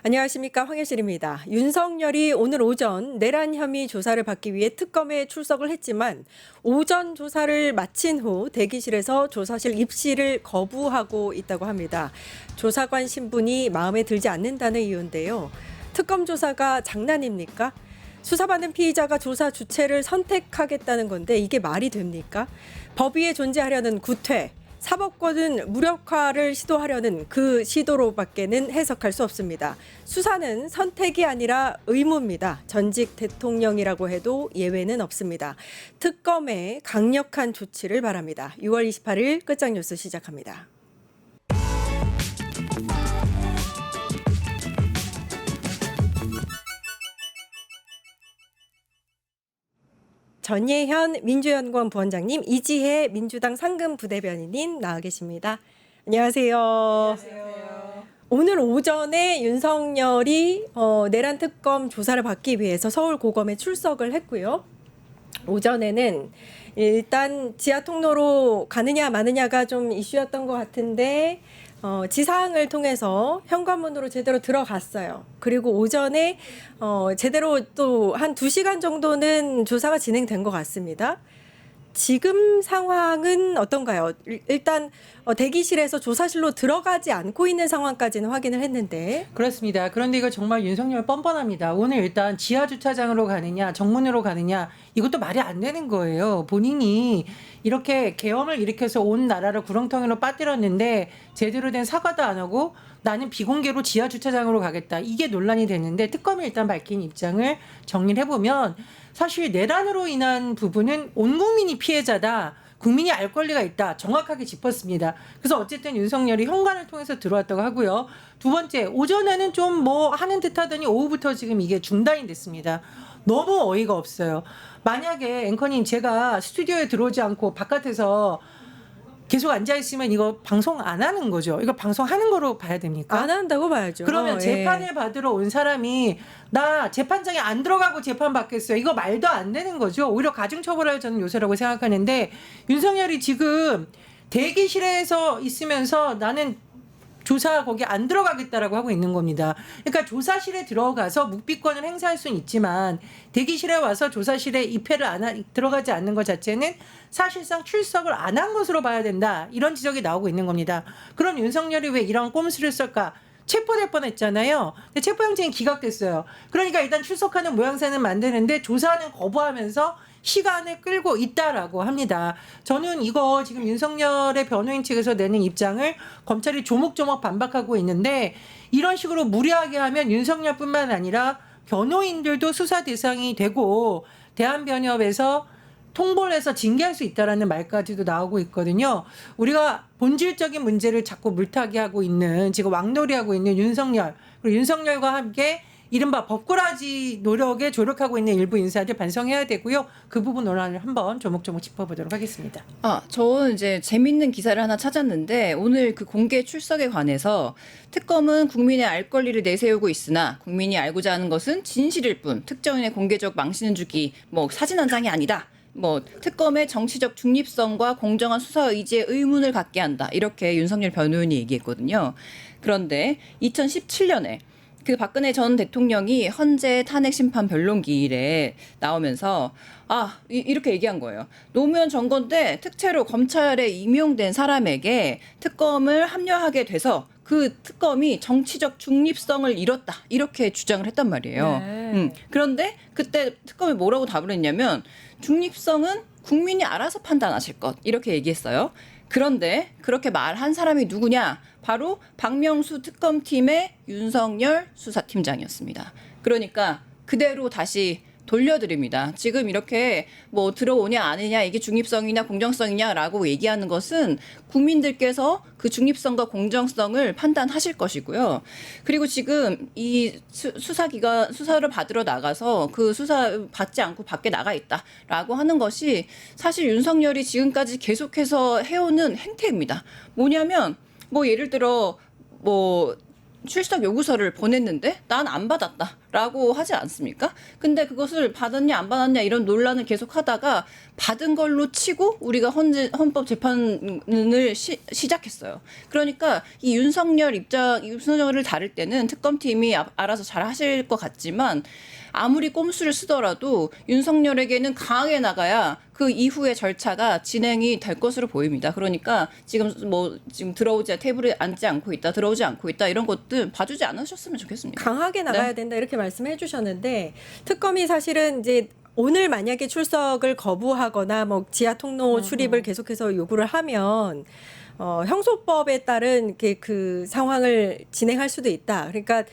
안녕하십니까, 황혜실입니다. 윤석열이 오늘 오전 내란 혐의 조사를 받기 위해 특검에 출석을 했지만 오전 조사를 마친 후 대기실에서 조사실 입실을 거부하고 있다고 합니다. 조사관 신분이 마음에 들지 않는다는 이유인데요. 특검 조사가 장난입니까? 수사받는 피의자가 조사 주체를 선택하겠다는 건데 이게 말이 됩니까? 법 위에 존재하려는 구태, 사법권은 무력화를 시도하려는 그 시도로밖에는 해석할 수 없습니다. 수사는 선택이 아니라 의무입니다. 전직 대통령이라고 해도 예외는 없습니다. 특검에 강력한 조치를 바랍니다. 6월 28일 끝장 뉴스 시작합니다. 전예현 민주연구원 부원장님, 이지혜 민주당 상근부대변인님 나와 계십니다. 안녕하세요. 안녕하세요. 오늘 오전에 윤석열이 내란 특검 조사를 받기 위해서 서울고검에 출석을 했고요. 오전에는 일단 지하 통로로 가느냐 마느냐가 좀 이슈였던 것 같은데 지상을 통해서 현관문으로 제대로 들어갔어요. 그리고 오전에 제대로 또 한 2시간 정도는 조사가 진행된 것 같습니다. 지금 상황은 어떤가요? 일단 대기실에서 조사실로 들어가지 않고 있는 상황까지는 확인을 했는데. 그렇습니다. 그런데 이거 정말 윤석열 뻔뻔합니다. 오늘 일단 지하 주차장으로 가느냐 정문으로 가느냐 이것도 말이 안 되는 거예요. 본인이 이렇게 계엄을 일으켜서 온 나라를 구렁텅이로 빠뜨렸는데 제대로 된 사과도 안 하고 나는 비공개로 지하 주차장으로 가겠다. 이게 논란이 됐는데 특검이 일단 밝힌 입장을 정리를 해보면 사실 내란으로 인한 부분은 온 국민이 피해자다. 국민이 알 권리가 있다. 정확하게 짚었습니다. 그래서 어쨌든 윤석열이 현관을 통해서 들어왔다고 하고요. 두 번째, 오전에는 좀 뭐 하는 듯 하더니 오후부터 지금 이게 중단이 됐습니다. 너무 어이가 없어요. 만약에 앵커님 제가 스튜디오에 들어오지 않고 바깥에서 계속 앉아있으면 이거 방송 안 하는 거죠. 이거 방송하는 거로 봐야 됩니까? 안 한다고 봐야죠. 그러면 재판을 받으러 온 사람이 나 재판장에 안 들어가고 재판 받겠어요. 이거 말도 안 되는 거죠. 오히려 가중처벌할 저는 요소라고 생각하는데 윤석열이 지금 대기실에서 있으면서 나는 조사 거기 안 들어가겠다라고 하고 있는 겁니다. 그러니까 조사실에 들어가서 묵비권을 행사할 수는 있지만 대기실에 와서 조사실에 입회를 들어가지 않는 것 자체는 사실상 출석을 안 한 것으로 봐야 된다. 이런 지적이 나오고 있는 겁니다. 그럼 윤석열이 왜 이런 꼼수를 쓸까? 체포될 뻔했잖아요. 근데 체포영장이 기각됐어요. 그러니까 일단 출석하는 모양새는 만드는데 조사는 거부하면서 시간을 끌고 있다라고 합니다. 저는 이거 지금 윤석열의 변호인 측에서 내는 입장을 검찰이 조목조목 반박하고 있는데 이런 식으로 무리하게 하면 윤석열뿐만 아니라 변호인들도 수사 대상이 되고 대한변협에서 통보를 해서 징계할 수 있다라는 말까지도 나오고 있거든요. 우리가 본질적인 문제를 자꾸 물타기 하고 있는 지금 왕놀이하고 있는 윤석열 그리고 윤석열과 함께 이른바 법꾸라지 노력에 조력하고 있는 일부 인사들 반성해야 되고요. 그 부분 논란을 한번 조목조목 짚어보도록 하겠습니다. 저는 이제 재밌는 기사를 하나 찾았는데 오늘 그 공개 출석에 관해서 특검은 국민의 알 권리를 내세우고 있으나 국민이 알고자 하는 것은 진실일 뿐 특정인의 공개적 망신을 주기 사진 한 장이 아니다. 특검의 정치적 중립성과 공정한 수사 의지에 의문을 갖게 한다. 이렇게 윤석열 변호인이 얘기했거든요. 그런데 2017년에 그 박근혜 전 대통령이 헌재 탄핵 심판 변론기일에 나오면서 이렇게 얘기한 거예요. 노무현 정권 때 특채로 검찰에 임용된 사람에게 특검을 합류하게 돼서 그 특검이 정치적 중립성을 잃었다. 이렇게 주장을 했단 말이에요. 네. 그런데 그때 특검이 뭐라고 답을 했냐면 중립성은 국민이 알아서 판단하실 것. 이렇게 얘기했어요. 그런데 그렇게 말한 사람이 누구냐? 바로 박명수 특검팀의 윤석열 수사팀장이었습니다. 그러니까 그대로 다시 돌려드립니다. 지금 이렇게 들어오냐 아니냐 이게 중립성이냐 공정성이냐라고 얘기하는 것은 국민들께서 그 중립성과 공정성을 판단하실 것이고요. 그리고 지금 이 수사를 받으러 나가서 그 수사 받지 않고 밖에 나가 있다라고 하는 것이 사실 윤석열이 지금까지 계속해서 해오는 행태입니다. 뭐냐면 예를 들어 출석 요구서를 보냈는데 난 안 받았다라고 하지 않습니까? 근데 그것을 받았냐 안 받았냐 이런 논란을 계속 하다가 받은 걸로 치고 우리가 헌법 재판을 시작했어요. 그러니까 이 윤석열을 다룰 때는 특검팀이 알아서 잘 하실 것 같지만 아무리 꼼수를 쓰더라도 윤석열에게는 강하게 나가야 그 이후의 절차가 진행이 될 것으로 보입니다. 그러니까 지금 테이블에 앉지 않고 있다, 들어오지 않고 있다 이런 것들 봐주지 않으셨으면 좋겠습니다. 강하게 나가야 네. 된다 이렇게 말씀해 주셨는데 특검이 사실은 이제 오늘 만약에 출석을 거부하거나 뭐 지하 통로 출입을 계속해서 요구를 하면 형소법에 따른 그 상황을 진행할 수도 있다. 그러니까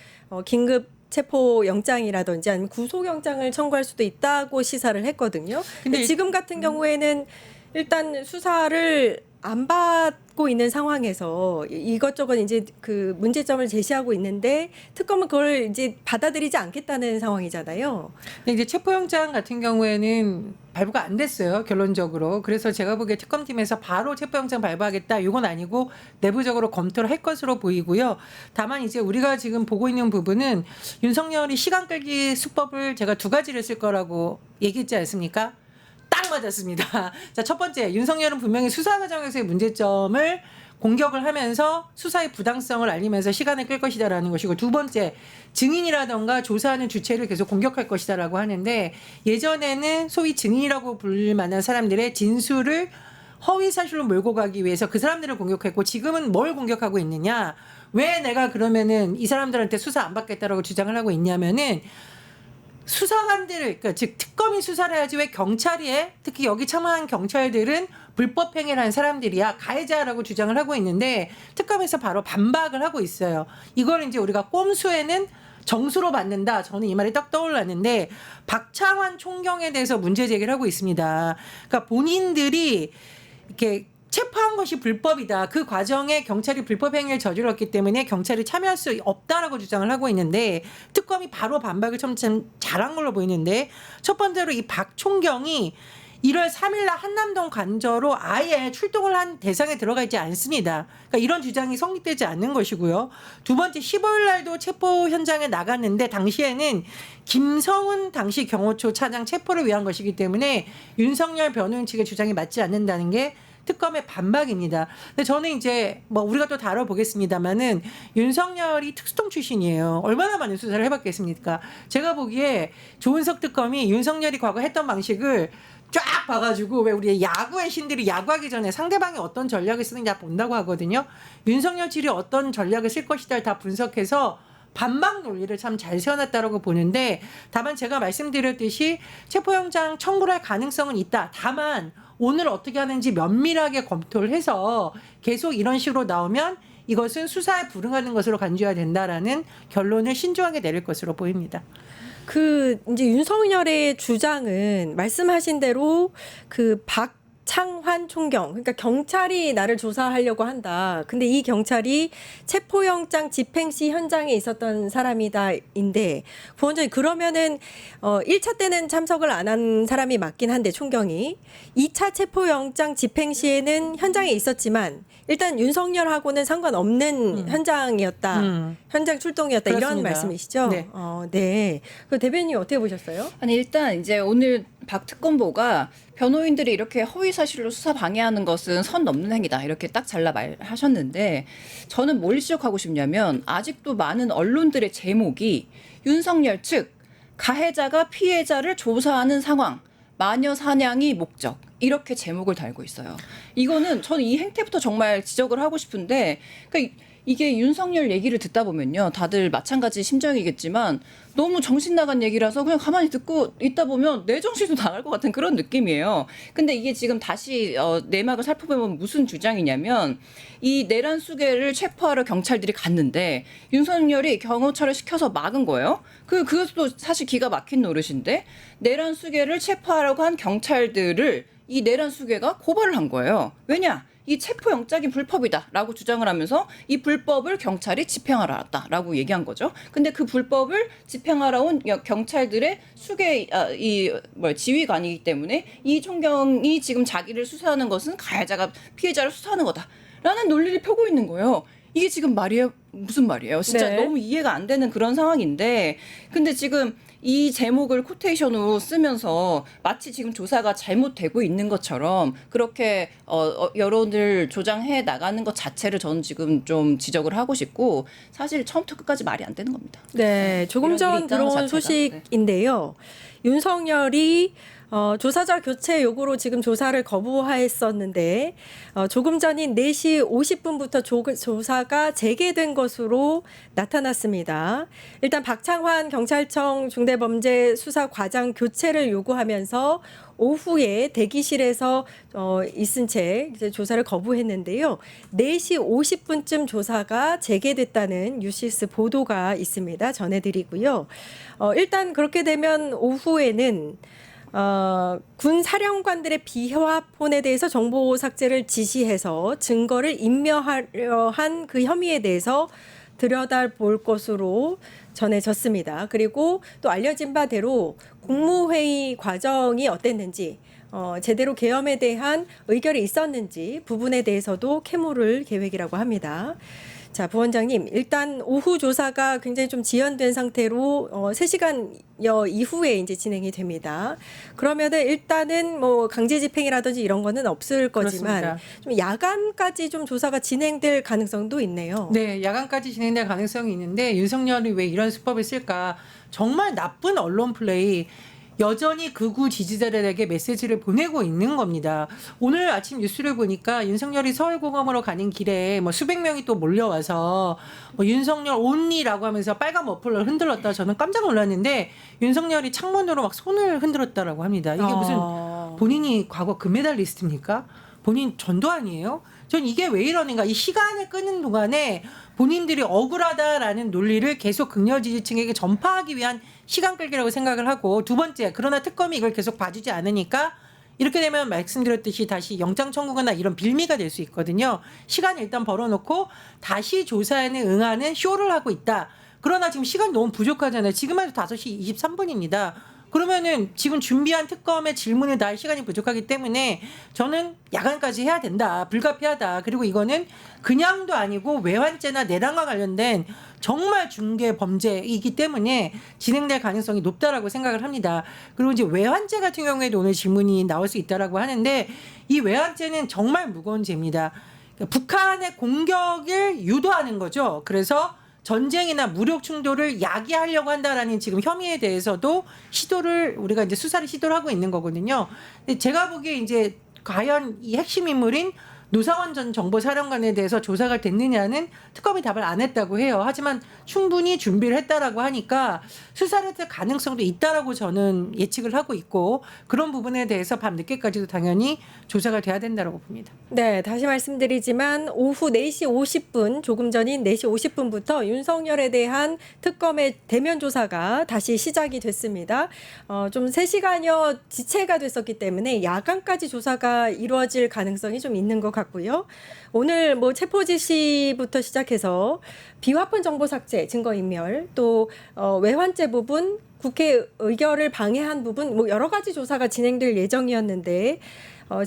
긴급 체포 영장이라든지 아니면 구속 영장을 청구할 수도 있다고 시사를 했거든요. 근데 지금 같은 경우에는 일단 수사를 안 받고 있는 상황에서 이것저것 이제 그 문제점을 제시하고 있는데 특검은 그걸 이제 받아들이지 않겠다는 상황이잖아요. 근데 이제 체포영장 같은 경우에는 발부가 안 됐어요, 결론적으로. 그래서 제가 보기에 특검팀에서 바로 체포영장 발부하겠다 이건 아니고 내부적으로 검토를 할 것으로 보이고요. 다만 이제 우리가 지금 보고 있는 부분은 윤석열이 시간 끌기 수법을 제가 두 가지를 쓸 거라고 얘기했지 않습니까? 딱 맞았습니다. 자, 첫 번째, 윤석열은 분명히 수사 과정에서의 문제점을 공격을 하면서 수사의 부당성을 알리면서 시간을 끌 것이다라는 것이고, 두 번째, 증인이라던가 조사하는 주체를 계속 공격할 것이다라고 하는데, 예전에는 소위 증인이라고 부를 만한 사람들의 진술을 허위 사실로 몰고 가기 위해서 그 사람들을 공격했고, 지금은 뭘 공격하고 있느냐? 왜 내가 그러면은 이 사람들한테 수사 안 받겠다라고 주장을 하고 있냐면은, 수사관들, 그러니까 즉 특검이 수사를 해야지 왜 경찰이 해? 특히 여기 참여한 경찰들은 불법 행위를 한 사람들이야, 가해자라고 주장을 하고 있는데 특검에서 바로 반박을 하고 있어요. 이걸 이제 우리가 꼼수에는 정수로 받는다. 저는 이 말이 딱 떠올랐는데 박창환 총경에 대해서 문제 제기를 하고 있습니다. 그러니까 본인들이 이렇게 체포한 것이 불법이다. 그 과정에 경찰이 불법 행위를 저질렀기 때문에 경찰이 참여할 수 없다라고 주장을 하고 있는데 특검이 바로 반박을 참 잘한 걸로 보이는데, 첫 번째로 이 박 총경이 1월 3일 날 한남동 관저로 아예 출동을 한 대상에 들어가 있지 않습니다. 그러니까 이런 주장이 성립되지 않는 것이고요. 두 번째, 15일 날도 체포 현장에 나갔는데 당시에는 김성훈 당시 경호처 차장 체포를 위한 것이기 때문에 윤석열 변호인 측의 주장이 맞지 않는다는 게 특검의 반박입니다. 근데 저는 이제 뭐 우리가 또 다뤄보겠습니다만은 윤석열이 특수통 출신이에요. 얼마나 많은 수사를 해봤겠습니까? 제가 보기에 조은석 특검이 윤석열이 과거 했던 방식을 쫙 봐가지고, 왜 우리 야구의 신들이 야구하기 전에 상대방이 어떤 전략을 쓰느냐 본다고 하거든요. 윤석열 측이 어떤 전략을 쓸 것이다를 다 분석해서 반박 논리를 참 잘 세워놨다라고 보는데, 다만 제가 말씀드렸듯이 체포영장 청구를 할 가능성은 있다. 다만 오늘 어떻게 하는지 면밀하게 검토를 해서 계속 이런 식으로 나오면 이것은 수사에 불응하는 것으로 간주해야 된다라는 결론을 신중하게 내릴 것으로 보입니다. 그 이제 윤석열의 주장은 말씀하신 대로 그 박창환 총경, 그러니까 경찰이 나를 조사하려고 한다. 근데 이 경찰이 체포영장 집행 시 현장에 있었던 사람이다인데, 부원장님 그러면은 1차 때는 참석을 안 한 사람이 맞긴 한데 총경이 2차 체포영장 집행 시에는 현장에 있었지만 일단 윤석열하고는 상관없는 현장이었다. 현장 출동이었다. 그렇습니다. 이런 말씀이시죠? 네. 네. 그 대변인님 어떻게 보셨어요? 아니 일단 이제 오늘 박 특검보가 변호인들이 이렇게 허위 사실로 수사 방해하는 것은 선 넘는 행위다 이렇게 딱 잘라 말하셨는데, 저는 뭘 지적하고 싶냐면 아직도 많은 언론들의 제목이 윤석열 측 가해자가 피해자를 조사하는 상황, 마녀 사냥이 목적, 이렇게 제목을 달고 있어요. 이거는 저는 이 행태부터 정말 지적을 하고 싶은데, 그러니까 이게 윤석열 얘기를 듣다 보면요, 다들 마찬가지 심정이겠지만 너무 정신 나간 얘기라서 그냥 가만히 듣고 있다 보면 내 정신도 나갈 것 같은 그런 느낌이에요. 근데 이게 지금 다시 내막을 살펴보면 무슨 주장이냐면, 이 내란 수계를 체포하러 경찰들이 갔는데 윤석열이 경호처를 시켜서 막은 거예요. 그것도 사실 기가 막힌 노릇인데, 내란 수계를 체포하려고 한 경찰들을 이 내란 수계가 고발을 한 거예요. 왜냐? 이 체포영장이 불법이다라고 주장을 하면서 이 불법을 경찰이 집행하러 왔다라고 얘기한 거죠. 근데 그 불법을 집행하러 온 경찰들의 수계 지휘관이기 때문에 이 총경이 지금 자기를 수사하는 것은 가해자가 피해자를 수사하는 거다라는 논리를 펴고 있는 거예요. 이게 지금 무슨 말이에요? 진짜 네. 너무 이해가 안 되는 그런 상황인데 근데 지금 이 제목을 코테이션으로 쓰면서 마치 지금 조사가 잘못되고 있는 것처럼 그렇게 여론을 조장해 나가는 것 자체를 저는 지금 좀 지적을 하고 싶고 사실 처음부터 끝까지 말이 안 되는 겁니다. 네, 조금 이런 일이 전 있다는 들어온 것 자체가. 소식인데요. 윤석열이 조사자 교체 요구로 지금 조사를 거부했었는데 조금 전인 4시 50분부터 조사가 재개된 것으로 나타났습니다. 일단 박창환 경찰청 중대범죄수사과장 교체를 요구하면서 오후에 대기실에서 있은 채 이제 조사를 거부했는데요. 4시 50분쯤 조사가 재개됐다는 뉴시스 보도가 있습니다. 전해드리고요. 일단 그렇게 되면 오후에는 군 사령관들의 비화폰에 대해서 정보 삭제를 지시해서 증거를 인멸하려 한 그 혐의에 대해서 들여다볼 것으로 전해졌습니다. 그리고 또 알려진 바대로 국무회의 과정이 어땠는지 제대로 계엄에 대한 의결이 있었는지 부분에 대해서도 캐물을 계획이라고 합니다. 자, 부원장님, 일단 오후 조사가 굉장히 좀 지연된 상태로 3시간여 이후에 이제 진행이 됩니다. 그러면은 일단은 뭐 강제 집행이라든지 이런 거는 없을 거지만 그렇습니다. 좀 야간까지 좀 조사가 진행될 가능성도 있네요. 네, 야간까지 진행될 가능성이 있는데 윤석열이 왜 이런 수법을 쓸까? 정말 나쁜 언론 플레이. 여전히 극우 지지자들에게 메시지를 보내고 있는 겁니다. 오늘 아침 뉴스를 보니까 윤석열이 서울공항으로 가는 길에 뭐 수백 명이 또 몰려와서 뭐 윤석열 온리라고 하면서 빨간 머플러를 흔들었다. 저는 깜짝 놀랐는데 윤석열이 창문으로 막 손을 흔들었다라고 합니다. 이게 무슨 본인이 과거 금메달리스트입니까? 본인 전두환이에요? 전 이게 왜 이러는가? 이 시간을 끄는 동안에 본인들이 억울하다라는 논리를 계속 극렬 지지층에게 전파하기 위한 시간 끌기라고 생각을 하고, 두 번째, 그러나 특검이 이걸 계속 봐주지 않으니까 이렇게 되면 말씀드렸듯이 다시 영장 청구거나 이런 빌미가 될 수 있거든요. 시간을 일단 벌어놓고 다시 조사에는 응하는 쇼를 하고 있다. 그러나 지금 시간이 너무 부족하잖아요. 지금 해도 5시 23분입니다. 그러면은 지금 준비한 특검의 질문을 다 할 시간이 부족하기 때문에 저는 야간까지 해야 된다. 불가피하다. 그리고 이거는 그냥도 아니고 외환죄나 내란과 관련된 정말 중대 범죄이기 때문에 진행될 가능성이 높다라고 생각을 합니다. 그리고 이제 외환죄 같은 경우에도 오늘 질문이 나올 수 있다라고 하는데, 이 외환죄는 정말 무거운 죄입니다. 그러니까 북한의 공격을 유도하는 거죠. 그래서 전쟁이나 무력 충돌을 야기하려고 한다라는 지금 혐의에 대해서도 우리가 이제 수사를 시도를 하고 있는 거거든요. 근데 제가 보기에 이제 과연 이 핵심 인물인 노상원 전 정보사령관에 대해서 조사가 됐느냐는 특검이 답을 안 했다고 해요. 하지만 충분히 준비를 했다라고 하니까 수사를 할 가능성도 있다라고 저는 예측을 하고 있고, 그런 부분에 대해서 밤 늦게까지도 당연히 조사가 돼야 된다라고 봅니다. 네, 다시 말씀드리지만 오후 4시 50분, 조금 전인 4시 50분부터 윤석열에 대한 특검의 대면 조사가 다시 시작이 됐습니다. 좀 3시간여 지체가 됐었기 때문에 야간까지 조사가 이루어질 가능성이 좀 있는 것 같고요. 오늘 뭐 체포 지시부터 시작해서 비화폰 정보 삭제, 증거 인멸, 또 외환죄 부분, 국회 의결을 방해한 부분, 뭐 여러 가지 조사가 진행될 예정이었는데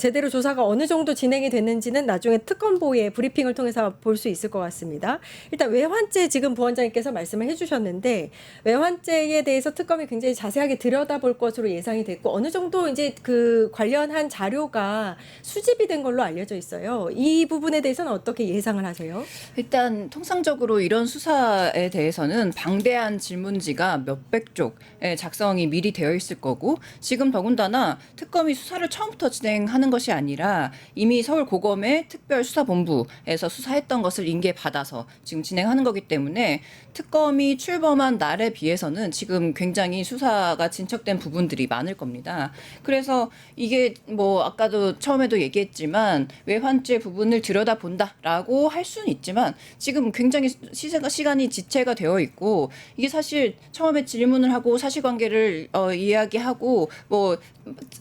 제대로 조사가 어느 정도 진행이 됐는지는 나중에 특검보의 브리핑을 통해서 볼 수 있을 것 같습니다. 일단 외환죄 지금 부원장님께서 말씀을 해주셨는데, 외환죄에 대해서 특검이 굉장히 자세하게 들여다볼 것으로 예상이 됐고, 어느 정도 이제 그 관련한 자료가 수집이 된 걸로 알려져 있어요. 이 부분에 대해서는 어떻게 예상을 하세요? 일단 통상적으로 이런 수사에 대해서는 방대한 질문지가 몇백 쪽의 작성이 미리 되어 있을 거고, 지금 더군다나 특검이 수사를 처음부터 진행하는 것이 아니라 이미 서울고검의 특별수사본부에서 수사했던 것을 인계받아서 지금 진행하는 거기 때문에 특검이 출범한 날에 비해서는 지금 굉장히 수사가 진척된 부분들이 많을 겁니다. 그래서 이게 뭐 아까도 처음에도 얘기했지만 외환죄 부분을 들여다본다라고 할 수는 있지만 지금 굉장히 시간이 지체가 되어 있고, 이게 사실 처음에 질문을 하고 사실관계를 이야기하고 뭐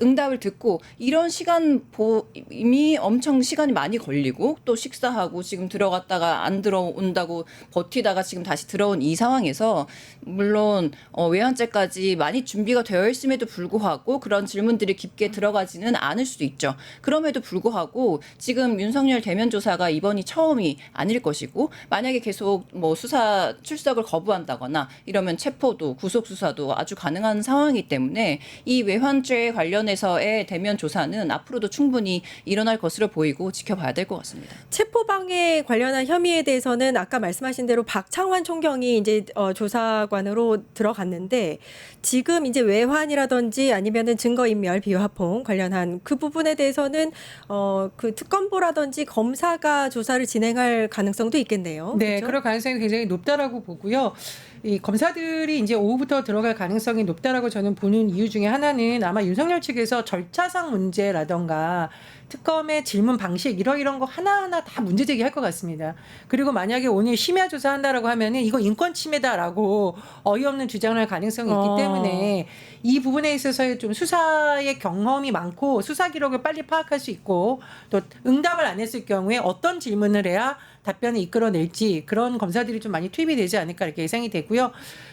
응답을 듣고 이런 시간 이미 엄청 시간이 많이 걸리고 또 식사하고 지금 들어갔다가 안 들어온다고 버티다가 지금 다시 들어온 이 상황에서 물론 외환죄까지 많이 준비가 되어 있음에도 불구하고 그런 질문들이 깊게 들어가지는 않을 수도 있죠. 그럼에도 불구하고 지금 윤석열 대면 조사가 이번이 처음이 아닐 것이고 만약에 계속 뭐 수사 출석을 거부한다거나 이러면 체포도 구속 수사도 아주 가능한 상황이기 때문에 이 외환죄 관련해서의 대면 조사는 앞으로도 충분히 일어날 것으로 보이고 지켜봐야 될 것 같습니다. 체포방해 관련한 혐의에 대해서는 아까 말씀하신 대로 박창환 총경이 이제 조사관으로 들어갔는데 지금 이제 외환이라든지 아니면은 증거인멸 비화폭 관련한 그 부분에 대해서는 그 특검부라든지 검사가 조사를 진행할 가능성도 있겠네요. 네, 그렇죠? 그럴 가능성이 굉장히 높다라고 보고요. 이 검사들이 이제 오후부터 들어갈 가능성이 높다라고 저는 보는 이유 중에 하나는 아마 윤석열 측에서 절차상 문제라던가 특검의 질문 방식 이런 거 하나하나 다 문제 제기할 것 같습니다. 그리고 만약에 오늘 심야 조사한다라고 하면은 이거 인권 침해다라고 어이없는 주장을 할 가능성이 있기 때문에 이 부분에 있어서의 좀 수사의 경험이 많고 수사 기록을 빨리 파악할 수 있고 또 응답을 안 했을 경우에 어떤 질문을 해야 답변을 이끌어낼지 그런 검사들이 좀 많이 투입이 되지 않을까 이렇게 예상이 되고요.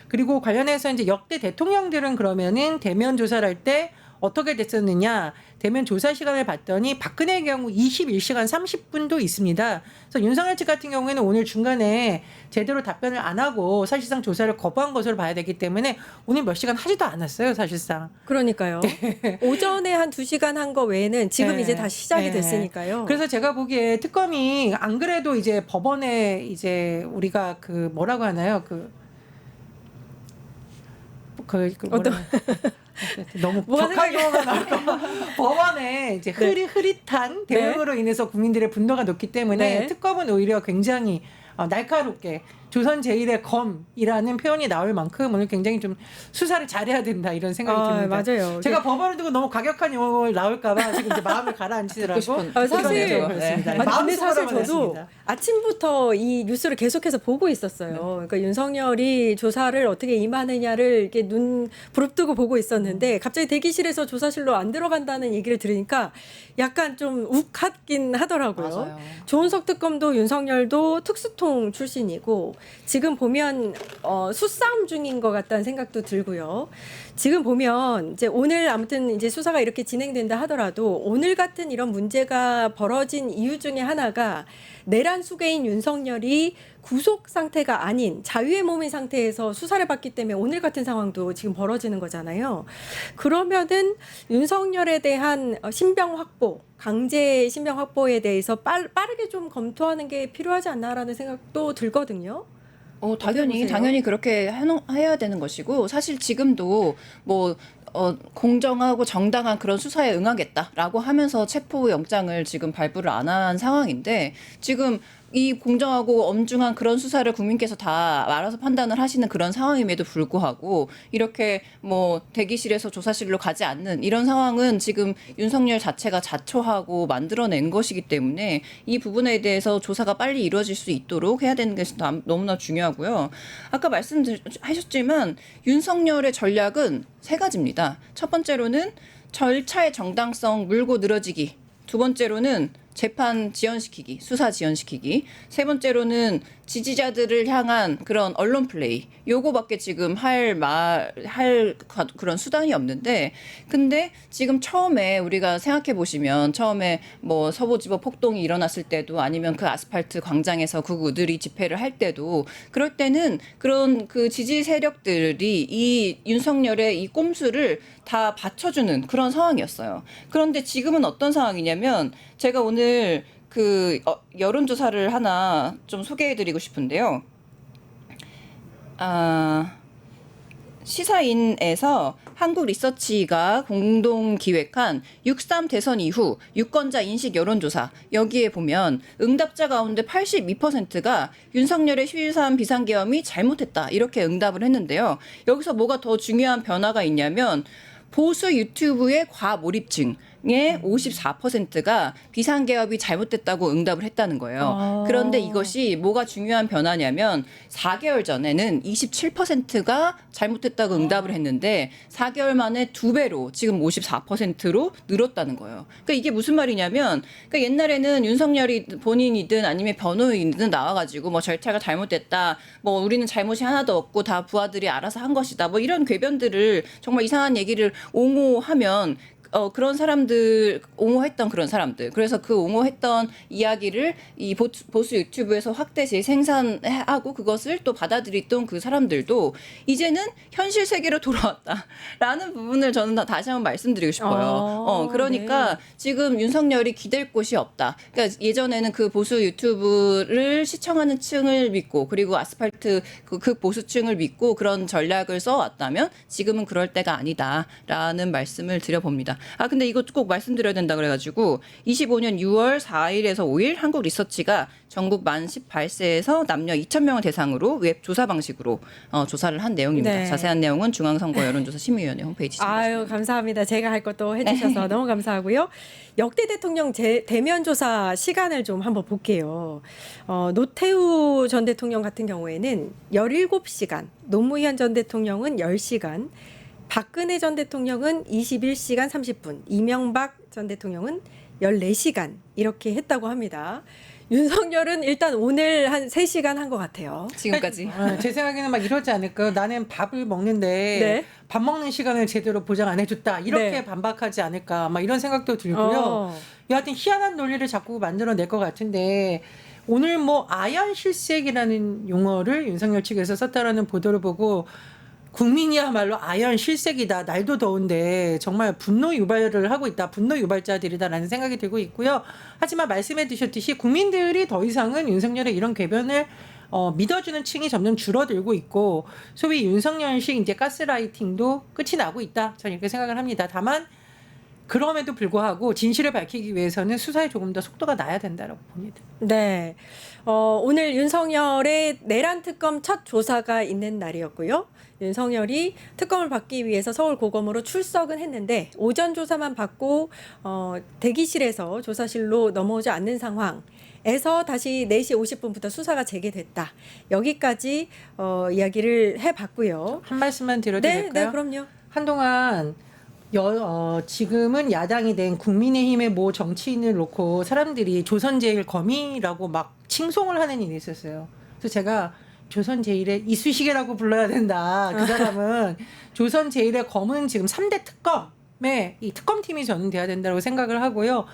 그리고 관련해서 이제 역대 대통령들은 그러면은 대면 조사를 할 때 어떻게 됐었느냐 대면 조사 시간을 봤더니 박근혜의 경우 21시간 30분도 있습니다. 그래서 윤석열 측 같은 경우에는 오늘 중간에 제대로 답변을 안 하고 사실상 조사를 거부한 것으로 봐야 되기 때문에 오늘 몇 시간 하지도 않았어요 사실상. 그러니까요. 오전에 한 2시간 한 거 외에는 지금 네. 이제 다시 시작이 네. 됐으니까요. 그래서 제가 보기에 특검이 안 그래도 이제 법원에 이제 우리가 그 뭐라고 하나요 어떤- 너무 뭐가 격하게 용어가 나올까 법원에 이제 흐릿한 대응으로 인해서 국민들의 분노가 높기 때문에 네. 특검은 오히려 굉장히 날카롭게 조선 제1의 검이라는 표현이 나올 만큼 오늘 굉장히 좀 수사를 잘해야 된다 이런 생각이 듭니다. 맞아요. 제가 법원을 두고 너무 과격한 용어를 나올까봐 지금 이제 마음을 가라앉히더라고. 싶은 사실 그렇습니다. 아니, 근데 마음속으로만 사실 저도 했습니다. 아침부터 이 뉴스를 계속해서 보고 있었어요. 그러니까 윤석열이 조사를 어떻게 임하느냐를 이렇게 눈 부릅뜨고 보고 있었는데 갑자기 대기실에서 조사실로 안 들어간다는 얘기를 들으니까 약간 좀 욱하긴 하더라고요. 맞아요. 조은석 특검도 윤석열도 특수통 출신이고 지금 보면 수싸움 중인 것 같다는 생각도 들고요. 지금 보면 이제 오늘 아무튼 이제 수사가 이렇게 진행된다 하더라도 오늘 같은 이런 문제가 벌어진 이유 중에 하나가 내란 수괴인 윤석열이 구속 상태가 아닌 자유의 몸인 상태에서 수사를 받기 때문에 오늘 같은 상황도 지금 벌어지는 거잖아요. 그러면은 윤석열에 대한 신병 확보, 강제 신병 확보에 대해서 빠르게 좀 검토하는 게 필요하지 않나라는 생각도 들거든요. 당연히 보세요? 당연히 그렇게 해야 되는 것이고 사실 지금도 뭐 공정하고 정당한 그런 수사에 응하겠다라고 하면서 체포 영장을 지금 발부를 안 한 상황인데 지금 이 공정하고 엄중한 그런 수사를 국민께서 다 알아서 판단을 하시는 그런 상황임에도 불구하고 이렇게 뭐 대기실에서 조사실로 가지 않는 이런 상황은 지금 윤석열 자체가 자초하고 만들어낸 것이기 때문에 이 부분에 대해서 조사가 빨리 이루어질 수 있도록 해야 되는 것이 너무나 중요하고요. 아까 말씀하셨지만 윤석열의 전략은 세 가지입니다. 첫 번째로는 절차의 정당성 물고 늘어지기. 두 번째로는 재판 지연시키기, 수사 지연시키기. 세 번째로는 지지자들을 향한 그런 언론 플레이. 요거밖에 지금 할 그런 수단이 없는데, 근데 지금 처음에 우리가 생각해 보시면 처음에 뭐 서부지법 폭동이 일어났을 때도 아니면 그 아스팔트 광장에서 극우들이 집회를 할 때도 그럴 때는 그런 그 지지 세력들이 이 윤석열의 이 꼼수를 다 받쳐주는 그런 상황이었어요. 그런데 지금은 어떤 상황이냐면 제가 오늘 그 여론조사를 하나 좀 소개해드리고 싶은데요. 시사인에서 한국리서치가 공동 기획한 6.3 대선 이후 유권자 인식 여론조사 여기에 보면 응답자 가운데 82%가 윤석열의 12.3 비상계엄이 잘못했다 이렇게 응답을 했는데요. 여기서 뭐가 더 중요한 변화가 있냐면 보수 유튜브의 과몰입증 의 54%가 비상개업이 잘못됐다고 응답을 했다는 거예요. 그런데 이것이 뭐가 중요한 변화냐면 4개월 전에는 27%가 잘못됐다고 응답을 했는데 4개월 만에 2배로 지금 54%로 늘었다는 거예요. 그러니까 이게 무슨 말이냐면 그러니까 옛날에는 윤석열이 본인이든 아니면 변호인이든 나와가지고 뭐 절차가 잘못됐다, 뭐 우리는 잘못이 하나도 없고 다 부하들이 알아서 한 것이다, 뭐 이런 궤변들을 정말 이상한 얘기를 옹호하면 그런 사람들, 옹호했던 그런 사람들. 그래서 그 옹호했던 이야기를 이 보수 유튜브에서 확대 재생산하고 그것을 또 받아들였던 그 사람들도 이제는 현실 세계로 돌아왔다라는 부분을 저는 다시 한번 말씀드리고 싶어요. 그러니까 네. 지금 윤석열이 기댈 곳이 없다. 그러니까 예전에는 그 보수 유튜브를 시청하는 층을 믿고 그리고 아스팔트 그 보수층을 믿고 그런 전략을 써왔다면 지금은 그럴 때가 아니다라는 말씀을 드려봅니다. 근데 이거 꼭 말씀드려야 된다 그래가지고 25년 6월 4일에서 5일 한국 리서치가 전국 만 18세에서 남녀 2,000명을 대상으로 웹 조사 방식으로 조사를 한 내용입니다. 네. 자세한 내용은 중앙선거 여론조사 심의위원회 홈페이지 참고하시면 아유, 감사합니다. 제가 할 것도 해주셔서 너무 감사하고요. 역대 대통령 대면 조사 시간을 좀 한번 볼게요. 노태우 전 대통령 같은 경우에는 17시간, 노무현 전 대통령은 10시간, 박근혜 전 대통령은 21시간 30분, 이명박 전 대통령은 14시간 이렇게 했다고 합니다. 윤석열은 일단 오늘 한 3시간 한 것 같아요. 지금까지. 제 생각에는 막 이러지 않을까요? 나는 밥을 먹는데 네. 밥 먹는 시간을 제대로 보장 안 해줬다. 이렇게 네. 반박하지 않을까. 막 이런 생각도 들고요. 여하튼 희한한 논리를 자꾸 만들어낼 것 같은데 오늘 뭐 아연실색이라는 용어를 윤석열 측에서 썼다라는 보도를 보고 국민이야말로 아연실색이다. 날도 더운데 정말 분노 유발을 하고 있다. 분노 유발자들이다라는 생각이 들고 있고요. 하지만 말씀해 주셨듯이 국민들이 더 이상은 윤석열의 이런 궤변을 믿어주는 층이 점점 줄어들고 있고 소위 윤석열식 이제 가스라이팅도 끝이 나고 있다. 저는 이렇게 생각을 합니다. 다만 그럼에도 불구하고 진실을 밝히기 위해서는 수사에 조금 더 속도가 나야 된다라고 봅니다. 네. 오늘 윤석열의 내란 특검 첫 조사가 있는 날이었고요. 윤석열이 특검을 받기 위해서 서울고검으로 출석은 했는데 오전 조사만 받고 대기실에서 조사실로 넘어오지 않는 상황에서 다시 4시 50분부터 수사가 재개됐다. 여기까지 이야기를 해봤고요. 한 말씀만 드려도 네, 될까요? 네, 그럼요. 한동안 지금은 야당이 된 국민의힘의 모 정치인을 놓고 사람들이 조선제일검이라고 막 칭송을 하는 일이 있었어요. 그래서 제가 조선제일의 이쑤시개라고 불러야 된다. 그 사람은 조선제일의 검은 지금 3대 특검에 이 특검팀이 저는 돼야 된다고 생각을 하고요.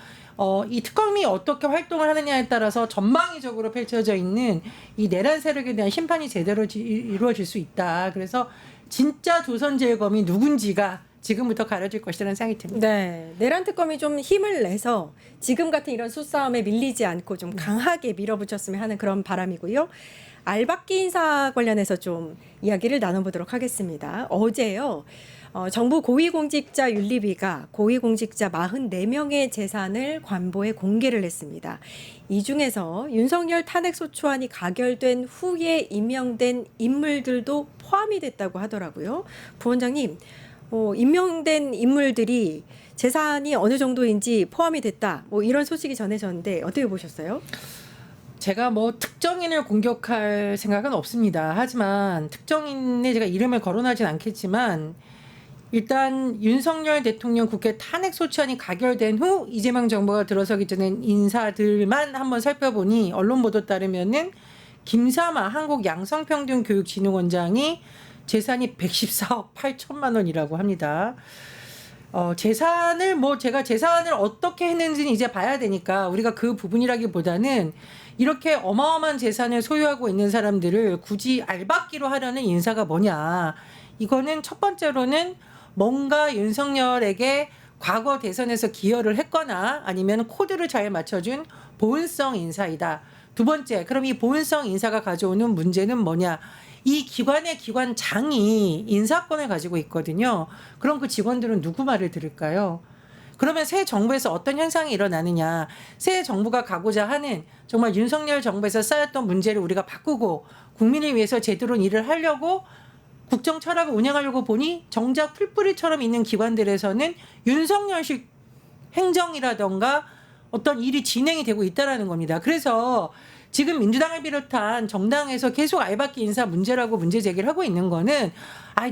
이 특검이 어떻게 활동을 하느냐에 따라서 전방위적으로 펼쳐져 있는 이 내란 세력에 대한 심판이 제대로 이루어질 수 있다. 그래서 진짜 조선제일검이 누군지가 지금부터 가려질 것이라는 생각이 듭니다. 네, 내란 특검이 좀 힘을 내서 지금 같은 이런 수싸움에 밀리지 않고 좀 강하게 밀어붙였으면 하는 그런 바람이고요. 알박기 인사 관련해서 좀 이야기를 나눠보도록 하겠습니다. 어제요. 정부 고위공직자 윤리위가 고위공직자 44명의 재산을 관보에 공개를 했습니다. 이 중에서 윤석열 탄핵소추안이 가결된 후에 임명된 인물들도 포함이 됐다고 하더라고요. 부원장님, 임명된 인물들이 재산이 어느 정도인지 포함이 됐다. 뭐 이런 소식이 전해졌는데 어떻게 보셨어요? 제가 뭐 특정인을 공격할 생각은 없습니다. 하지만 특정인의 제가 이름을 거론하진 않겠지만 일단 윤석열 대통령 국회 탄핵소추안이 가결된 후 이재명 정부가 들어서기 전에 인사들만 한번 살펴보니 언론 보도 따르면은 김사마 한국양성평등교육진흥원장이 재산이 114억 8천만 원이라고 합니다. 재산을 제가 재산을 어떻게 했는지는 이제 봐야 되니까 우리가 그 부분이라기보다는 이렇게 어마어마한 재산을 소유하고 있는 사람들을 굳이 알박기로 하려는 인사가 뭐냐. 이거는 첫 번째로는 뭔가 윤석열에게 과거 대선에서 기여를 했거나 아니면 코드를 잘 맞춰준 보은성 인사이다. 두 번째, 그럼 이 보은성 인사가 가져오는 문제는 뭐냐. 이 기관의 기관장이 인사권을 가지고 있거든요. 그럼 그 직원들은 누구 말을 들을까요? 그러면 새 정부에서 어떤 현상이 일어나느냐. 새 정부가 가고자 하는 정말 윤석열 정부에서 쌓였던 문제를 우리가 바꾸고 국민을 위해서 제대로 일을 하려고 국정 철학을 운영하려고 보니 정작 풀뿌리처럼 있는 기관들에서는 윤석열식 행정이라던가 어떤 일이 진행이 되고 있다라는 겁니다. 그래서 지금 민주당을 비롯한 정당에서 계속 알박기 인사 문제라고 문제 제기를 하고 있는 거는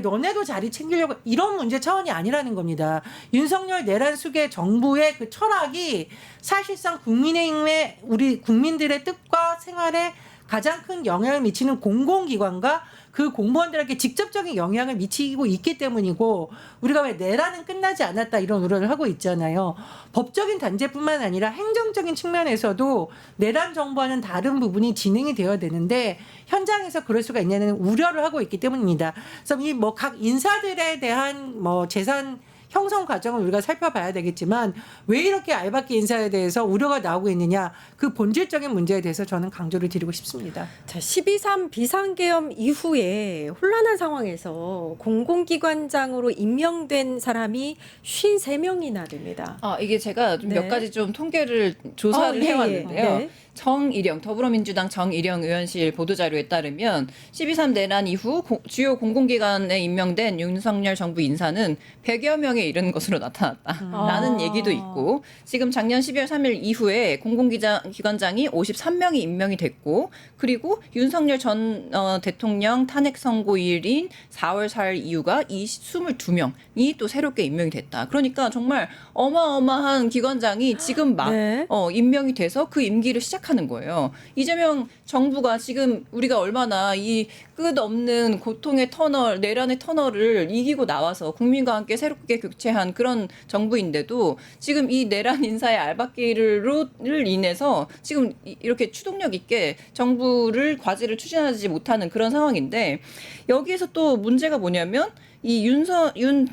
너네도 자리 챙기려고 이런 문제 차원이 아니라는 겁니다. 윤석열 내란 수계 정부의 그 철학이 사실상 국민의힘의 우리 국민들의 뜻과 생활에 가장 큰 영향을 미치는 공공기관과 그 공무원들에게 직접적인 영향을 미치고 있기 때문이고 우리가 왜 내란은 끝나지 않았다 이런 우려를 하고 있잖아요. 법적인 단죄뿐만 아니라 행정적인 측면에서도 내란 정부와는 다른 부분이 진행이 되어야 되는데 현장에서 그럴 수가 있냐는 우려를 하고 있기 때문입니다. 그래서 이 뭐 각 인사들에 대한 뭐 재산 형성 과정을 우리가 살펴봐야 되겠지만 왜 이렇게 알박기 인사에 대해서 우려가 나오고 있느냐 그 본질적인 문제에 대해서 저는 강조를 드리고 싶습니다. 자, 12.3 비상계엄 이후에 혼란한 상황에서 공공기관장으로 임명된 사람이 53명이나 됩니다. 이게 제가 좀 네. 몇 가지 좀 통계를 조사를 예, 예. 해왔는데요. 네. 정일영 더불어민주당 정일영 의원실 보도자료에 따르면 12.3 내란 이후 주요 공공기관에 임명된 윤석열 정부 인사는 100여 명에 이르는 것으로 나타났다라는 얘기도 있고 지금 작년 12월 3일 이후에 공공기관장이 53명이 임명이 됐고 그리고 윤석열 전 대통령 탄핵 선고일인 4월 4일 이후가 이 22명이 또 새롭게 임명이 됐다. 그러니까 정말 어마어마한 기관장이 지금 막 네. 임명이 돼서 그 임기를 시작하는 거예요. 이재명 정부가 지금 우리가 얼마나 이 끝없는 고통의 터널, 내란의 터널을 이기고 나와서 국민과 함께 새롭게 교체한 그런 정부인데도 지금 이 내란 인사의 알박기를 인해서 지금 이렇게 추동력 있게 정부를 과제를 추진하지 못하는 그런 상황인데 여기에서 또 문제가 뭐냐면 이 윤석열이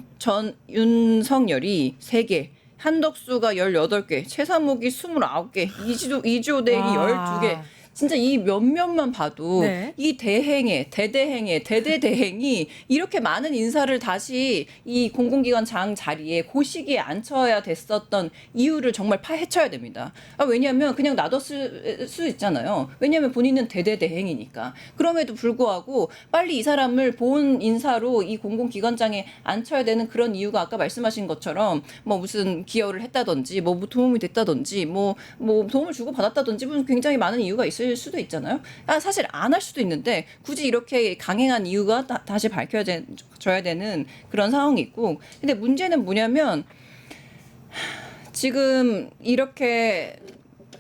3개 한덕수가 18개, 최상목이 29개, 이주호대행이 12개. 진짜 이 몇몇만 봐도 네. 이 대대행이 이렇게 많은 인사를 다시 이 공공기관장 자리에 그 시기에 앉혀야 됐었던 이유를 정말 파헤쳐야 됩니다. 왜냐하면 그냥 놔뒀을 수 있잖아요. 왜냐하면 본인은 대대행이니까. 그럼에도 불구하고 빨리 이 사람을 본 인사로 이 공공기관장에 앉혀야 되는 그런 이유가 아까 말씀하신 것처럼 뭐 무슨 기여를 했다든지 뭐 도움이 됐다든지 뭐 도움을 주고 받았다든지 굉장히 많은 이유가 있을 수도 있잖아요. 사실 안 할 수도 있는데 굳이 이렇게 강행한 이유가 다시 밝혀져야 되는 그런 상황이 있고 근데 문제는 뭐냐면 지금 이렇게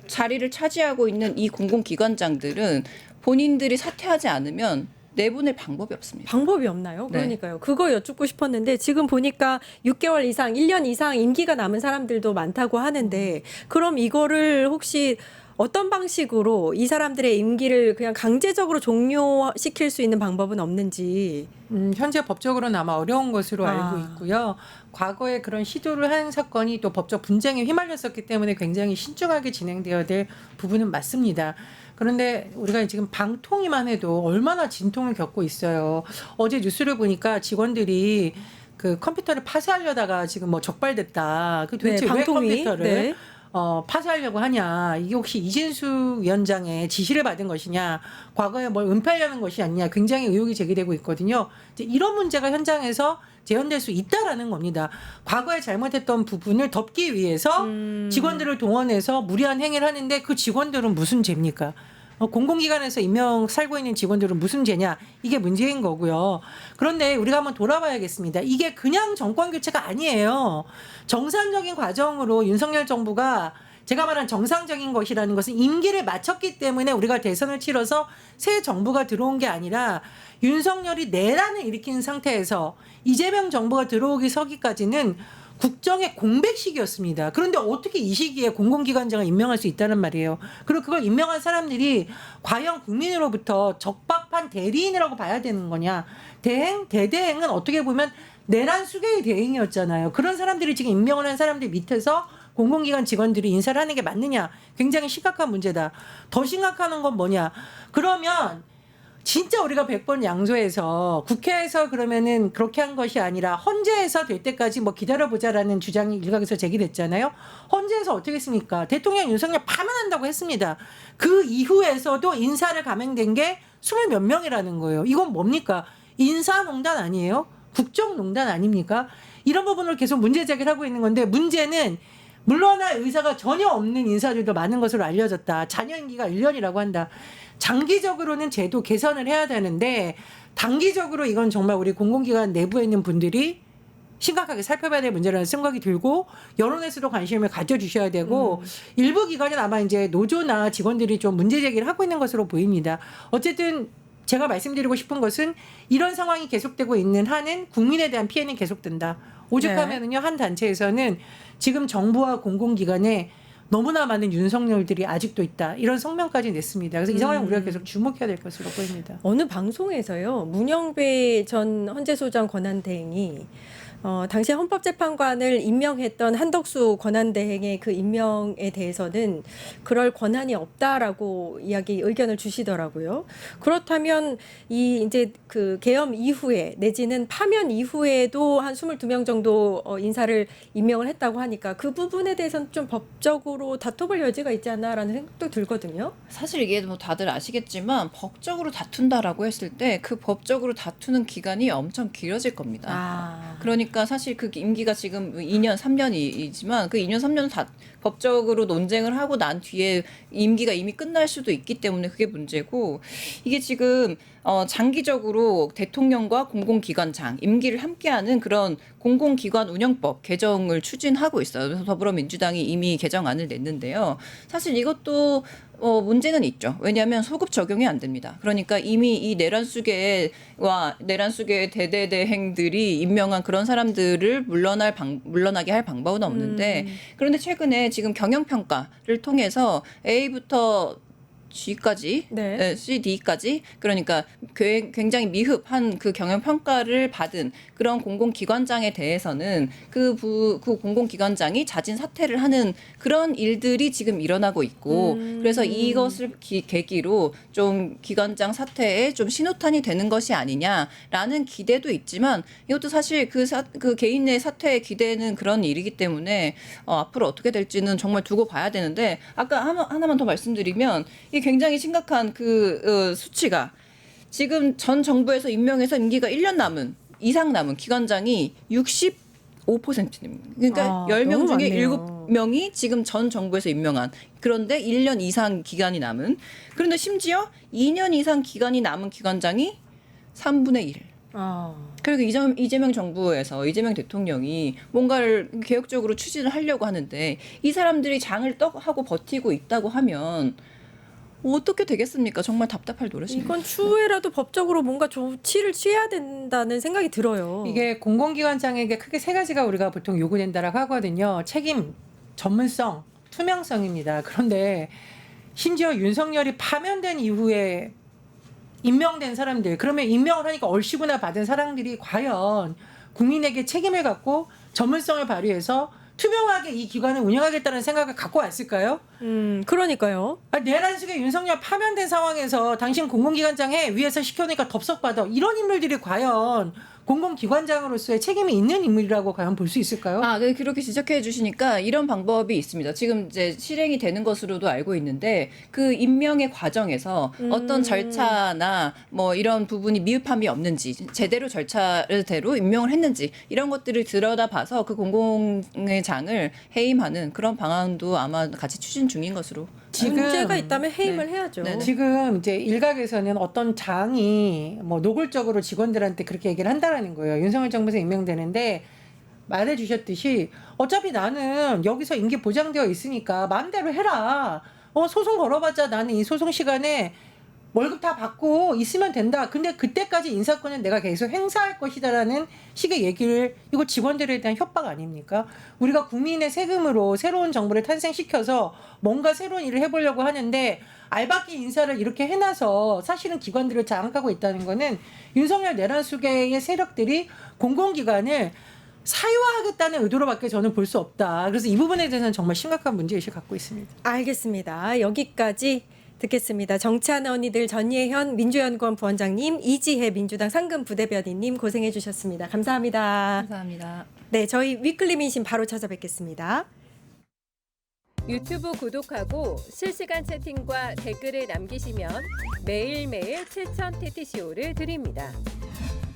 자리를 차지하고 있는 이 공공기관장들은 본인들이 사퇴하지 않으면 내보낼 방법이 없습니다. 방법이 없나요? 네. 그러니까요. 그거 여쭙고 싶었는데 지금 보니까 6개월 이상, 1년 이상 임기가 남은 사람들도 많다고 하는데 그럼 이거를 혹시 어떤 방식으로 이 사람들의 임기를 그냥 강제적으로 종료시킬 수 있는 방법은 없는지. 현재 법적으로는 아마 어려운 것으로 알고 있고요. 과거에 그런 시도를 한 사건이 또 법적 분쟁에 휘말렸었기 때문에 굉장히 신중하게 진행되어야 될 부분은 맞습니다. 그런데 우리가 지금 방통위만 해도 얼마나 진통을 겪고 있어요. 어제 뉴스를 보니까 직원들이 그 컴퓨터를 파쇄하려다가 지금 뭐 적발됐다. 그 도대체 왜 방통위. 컴퓨터를 네. 파쇄하려고 하냐. 이게 혹시 이진수 위원장의 지시를 받은 것이냐. 과거에 뭘 은폐하려는 것이 아니냐. 굉장히 의혹이 제기되고 있거든요. 이제 이런 문제가 현장에서 재현될 수 있다라는 겁니다. 과거에 잘못했던 부분을 덮기 위해서 직원들을 동원해서 무리한 행위를 하는데 그 직원들은 무슨 죄입니까? 공공기관에서 임명 살고 있는 직원들은 무슨 죄냐 이게 문제인 거고요. 그런데 우리가 한번 돌아봐야겠습니다. 이게 그냥 정권 교체가 아니에요. 정상적인 과정으로 윤석열 정부가 제가 말한 정상적인 것이라는 것은 임기를 마쳤기 때문에 우리가 대선을 치러서 새 정부가 들어온 게 아니라 윤석열이 내란을 일으킨 상태에서 이재명 정부가 들어오기 서기까지는 국정의 공백 시기였습니다. 그런데 어떻게 이 시기에 공공기관장을 임명할 수 있다는 말이에요. 그리고 그걸 임명한 사람들이 과연 국민으로부터 적합한 대리인이라고 봐야 되는 거냐. 대대행은 어떻게 보면 내란 수계의 대행이었잖아요. 그런 사람들이 지금 임명을 한 사람들 밑에서 공공기관 직원들이 인사를 하는 게 맞느냐. 굉장히 심각한 문제다. 더 심각한 건 뭐냐. 그러면 진짜 우리가 100번 양조해서 국회에서 그러면은 그렇게 한 것이 아니라 헌재에서 될 때까지 뭐 기다려보자라는 주장이 일각에서 제기됐잖아요. 헌재에서 어떻게 했습니까? 대통령 윤석열 파면한다고 했습니다. 그 이후에서도 인사를 감행된 게 20몇 명이라는 거예요. 이건 뭡니까? 인사농단 아니에요? 국정농단 아닙니까? 이런 부분을 계속 문제 제기를 하고 있는 건데 문제는 물러날 의사가 전혀 없는 인사들도 많은 것으로 알려졌다. 잔여 임기가 1년이라고 한다. 장기적으로는 제도 개선을 해야 되는데 단기적으로 이건 정말 우리 공공기관 내부에 있는 분들이 심각하게 살펴봐야 될 문제라는 생각이 들고 여론에서도 관심을 가져주셔야 되고 일부 기관은 아마 이제 노조나 직원들이 좀 문제 제기를 하고 있는 것으로 보입니다. 어쨌든 제가 말씀드리고 싶은 것은 이런 상황이 계속되고 있는 한은 국민에 대한 피해는 계속된다. 오죽하면은요 한 단체에서는 지금 정부와 공공기관에 너무나 많은 윤석열들이 아직도 있다. 이런 성명까지 냈습니다. 그래서 이 상황을 우리가 계속 주목해야 될 것으로 보입니다. 어느 방송에서요 문영배 전 헌재소장 권한대행이 당시 헌법재판관을 임명했던 한덕수 권한대행의 그 임명에 대해서는 그럴 권한이 없다라고 의견을 주시더라고요. 그렇다면 이 이제 그 계엄 이후에 내지는 파면 이후에도 한 22명 정도 인사를 임명을 했다고 하니까 그 부분에 대해서는 좀 법적으로 다퉈볼 여지가 있지 않나라는 생각도 들거든요. 사실 이게 뭐 다들 아시겠지만 법적으로 다툰다라고 했을 때 그 법적으로 다투는 기간이 엄청 길어질 겁니다. 그러니까 사실 그 임기가 지금 2년, 3년이지만 그 2년, 3년 다 법적으로 논쟁을 하고 난 뒤에 임기가 이미 끝날 수도 있기 때문에 그게 문제고 이게 지금 장기적으로 대통령과 공공기관장 임기를 함께하는 그런 공공기관 운영법 개정을 추진하고 있어요. 그래서 더불어민주당이 이미 개정안을 냈는데요. 사실 이것도 문제는 있죠. 왜냐하면 소급 적용이 안 됩니다. 그러니까 이미 이 내란수계와 내란수계 대대대행들이 임명한 그런 사람들을 물러나게 할 방법은 없는데 그런데 최근에 지금 경영평가를 통해서 A부터 G까지, 네. C, D까지 그러니까 굉장히 미흡한 그 경영 평가를 받은 그런 공공기관장에 대해서는 그 공공기관장이 자진 사퇴를 하는 그런 일들이 지금 일어나고 있고 그래서 이것을 계기로 좀 기관장 사퇴에 좀 신호탄이 되는 것이 아니냐라는 기대도 있지만 이것도 사실 그 개인의 사퇴에 기대는 그런 일이기 때문에 앞으로 어떻게 될지는 정말 두고 봐야 되는데 아까 하나만 더 말씀드리면 이 굉장히 심각한 그 수치가 지금 전 정부에서 임명해서 임기가 1년 이상 남은 기관장이 65%입니다. 그러니까 10명 너무 중에 많네요. 7명이 지금 전 정부에서 임명한 그런데 1년 이상 기간이 남은 그런데 심지어 2년 이상 기간이 남은 기관장이 3분의 1. 그리고 이재명 정부에서 이재명 대통령이 뭔가를 개혁적으로 추진을 하려고 하는데 이 사람들이 장을 떡하고 버티고 있다고 하면 어떻게 되겠습니까? 정말 답답할 노릇입니다. 이건 추후에라도 법적으로 뭔가 조치를 취해야 된다는 생각이 들어요. 이게 공공기관장에게 크게 세 가지가 우리가 보통 요구된다라고 하거든요. 책임, 전문성, 투명성입니다. 그런데 심지어 윤석열이 파면된 이후에 임명된 사람들, 그러면 임명을 하니까 얼씨구나 받은 사람들이 과연 국민에게 책임을 갖고 전문성을 발휘해서 투명하게 이 기관을 운영하겠다는 생각을 갖고 왔을까요? 그러니까요. 내란숙의 윤석열 파면된 상황에서 당신 공공기관장 해 위에서 시켜놓으니까 덥석받아 이런 인물들이 과연 공공기관장으로서의 책임이 있는 인물이라고 과연 볼 수 있을까요? 네, 그렇게 지적해 주시니까 이런 방법이 있습니다. 지금 이제 실행이 되는 것으로도 알고 있는데 그 임명의 과정에서 어떤 절차나 뭐 이런 부분이 미흡함이 없는지 제대로 절차대로 임명을 했는지 이런 것들을 들여다봐서 그 공공의 장을 해임하는 그런 방안도 아마 같이 추진 중인 것으로. 문제가 있다면 해임을 해야죠. 네네. 지금 이제 일각에서는 어떤 장이 뭐 노골적으로 직원들한테 그렇게 얘기를 한다라는 거예요. 윤석열 정부에서 임명되는데 말해주셨듯이 어차피 나는 여기서 임기 보장되어 있으니까 마음대로 해라. 소송 걸어봤자 나는 이 소송 시간에 월급 다 받고 있으면 된다. 근데 그때까지 인사권은 내가 계속 행사할 것이다라는 식의 얘기를 이거 직원들에 대한 협박 아닙니까? 우리가 국민의 세금으로 새로운 정부를 탄생시켜서 뭔가 새로운 일을 해보려고 하는데 알박기 인사를 이렇게 해놔서 사실은 기관들을 장악하고 있다는 거는 윤석열 내란수계의 세력들이 공공기관을 사유화하겠다는 의도로밖에 저는 볼 수 없다. 그래서 이 부분에 대해서는 정말 심각한 문제의식을 갖고 있습니다. 알겠습니다. 여기까지 듣겠습니다. 정치하는 언니들 전예현 민주연구원 부원장님, 이지혜 민주당 상근부대변인님 고생해 주셨습니다. 감사합니다. 감사합니다. 네, 저희 위클리 민심 바로 찾아뵙겠습니다. 유튜브 구독하고 실시간 채팅과 댓글을 남기시면 매일매일 7천 TTCO를 드립니다.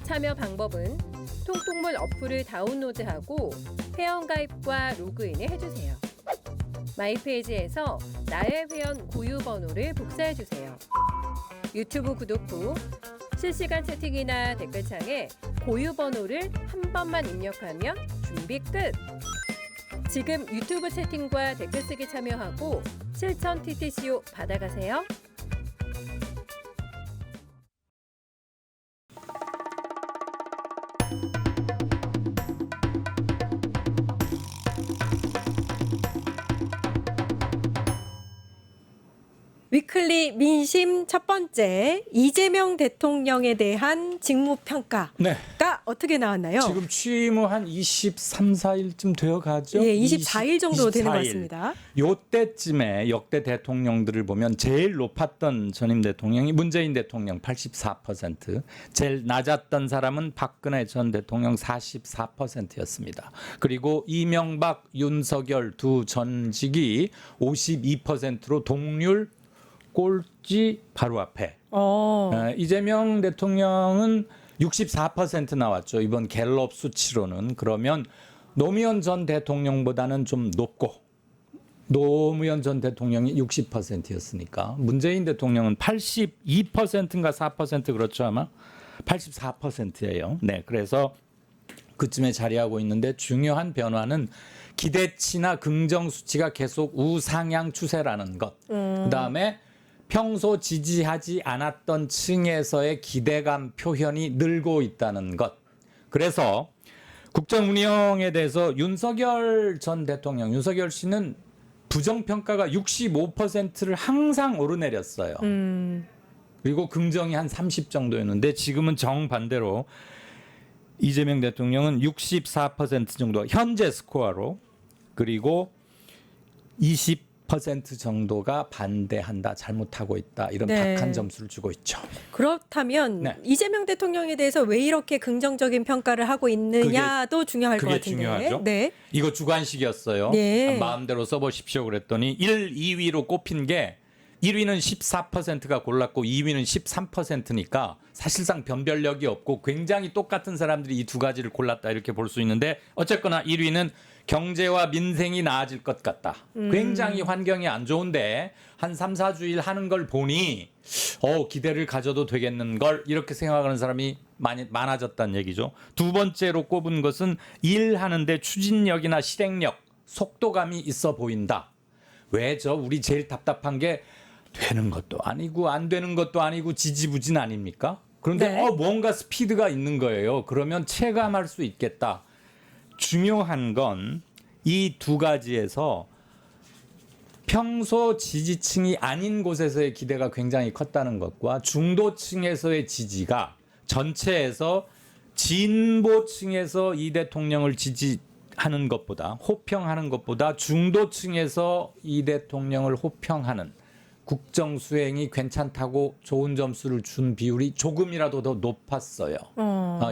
참여 방법은 통통물 어플을 다운로드하고 회원가입과 로그인을 해주세요. 마이페이지에서 나의 회원 고유 번호를 복사해 주세요. 유튜브 구독 후 실시간 채팅이나 댓글창에 고유 번호를 한 번만 입력하면 준비 끝! 지금 유튜브 채팅과 댓글 쓰기 참여하고 실천 TTCO 받아가세요. 위클리 민심 첫 번째, 이재명 대통령에 대한 직무평가가 네. 어떻게 나왔나요? 지금 취임 후 한 23, 4일쯤 되어 가죠. 예, 24일 정도 되는 것 24일. 같습니다. 요때쯤에 역대 대통령들을 보면 제일 높았던 전임 대통령이 문재인 대통령 84%, 제일 낮았던 사람은 박근혜 전 대통령 44%였습니다. 그리고 이명박, 윤석열 두 전직이 52%로 동률 꼴찌 바로 앞에. 이재명 대통령은 64% 나왔죠. 이번 갤럽 수치로는. 그러면 노무현 전 대통령보다는 좀 높고 노무현 전 대통령이 60%였으니까 문재인 대통령은 82%인가 4% 그렇죠 아마 84%예요. 네, 그래서 그쯤에 자리하고 있는데 중요한 변화는 기대치나 긍정 수치가 계속 우상향 추세라는 것. 그다음에 평소 지지하지 않았던 층에서의 기대감 표현이 늘고 있다는 것. 그래서 국정 운영에 대해서 윤석열 전 대통령, 윤석열 씨는 부정평가가 65%를 항상 오르내렸어요. 그리고 긍정이 한 30 정도였는데 지금은 정반대로 이재명 대통령은 64% 정도 현재 스코어로 그리고 20% 정도가 반대한다, 잘못하고 있다 이런 네. 박한 점수를 주고 있죠. 그렇다면 네. 이재명 대통령에 대해서 왜 이렇게 긍정적인 평가를 하고 있느냐도 중요할 것 그게 같은데. 중요하죠. 네. 이거 주관식이었어요. 네. 마음대로 써보십시오 그랬더니 1, 2위로 꼽힌 게 1위는 14%가 골랐고 2위는 13%니까 사실상 변별력이 없고 굉장히 똑같은 사람들이 이 두 가지를 골랐다 이렇게 볼 수 있는데 어쨌거나 1위는 경제와 민생이 나아질 것 같다. 굉장히 환경이 안 좋은데 한 3, 4주일 하는 걸 보니 기대를 가져도 되겠는 걸 이렇게 생각하는 사람이 많아졌다는 얘기죠. 두 번째로 꼽은 것은 일하는데 추진력이나 실행력, 속도감이 있어 보인다. 왜죠? 우리 제일 답답한 게 되는 것도 아니고 안 되는 것도 아니고 지지부진 아닙니까? 그런데 네. 뭔가 스피드가 있는 거예요. 그러면 체감할 수 있겠다. 중요한 건 이 두 가지에서 평소 지지층이 아닌 곳에서의 기대가 굉장히 컸다는 것과 중도층에서의 지지가 전체에서 진보층에서 이 대통령을 지지하는 것보다 호평하는 것보다 중도층에서 이 대통령을 호평하는 국정 수행이 괜찮다고 좋은 점수를 준 비율이 조금이라도 더 높았어요.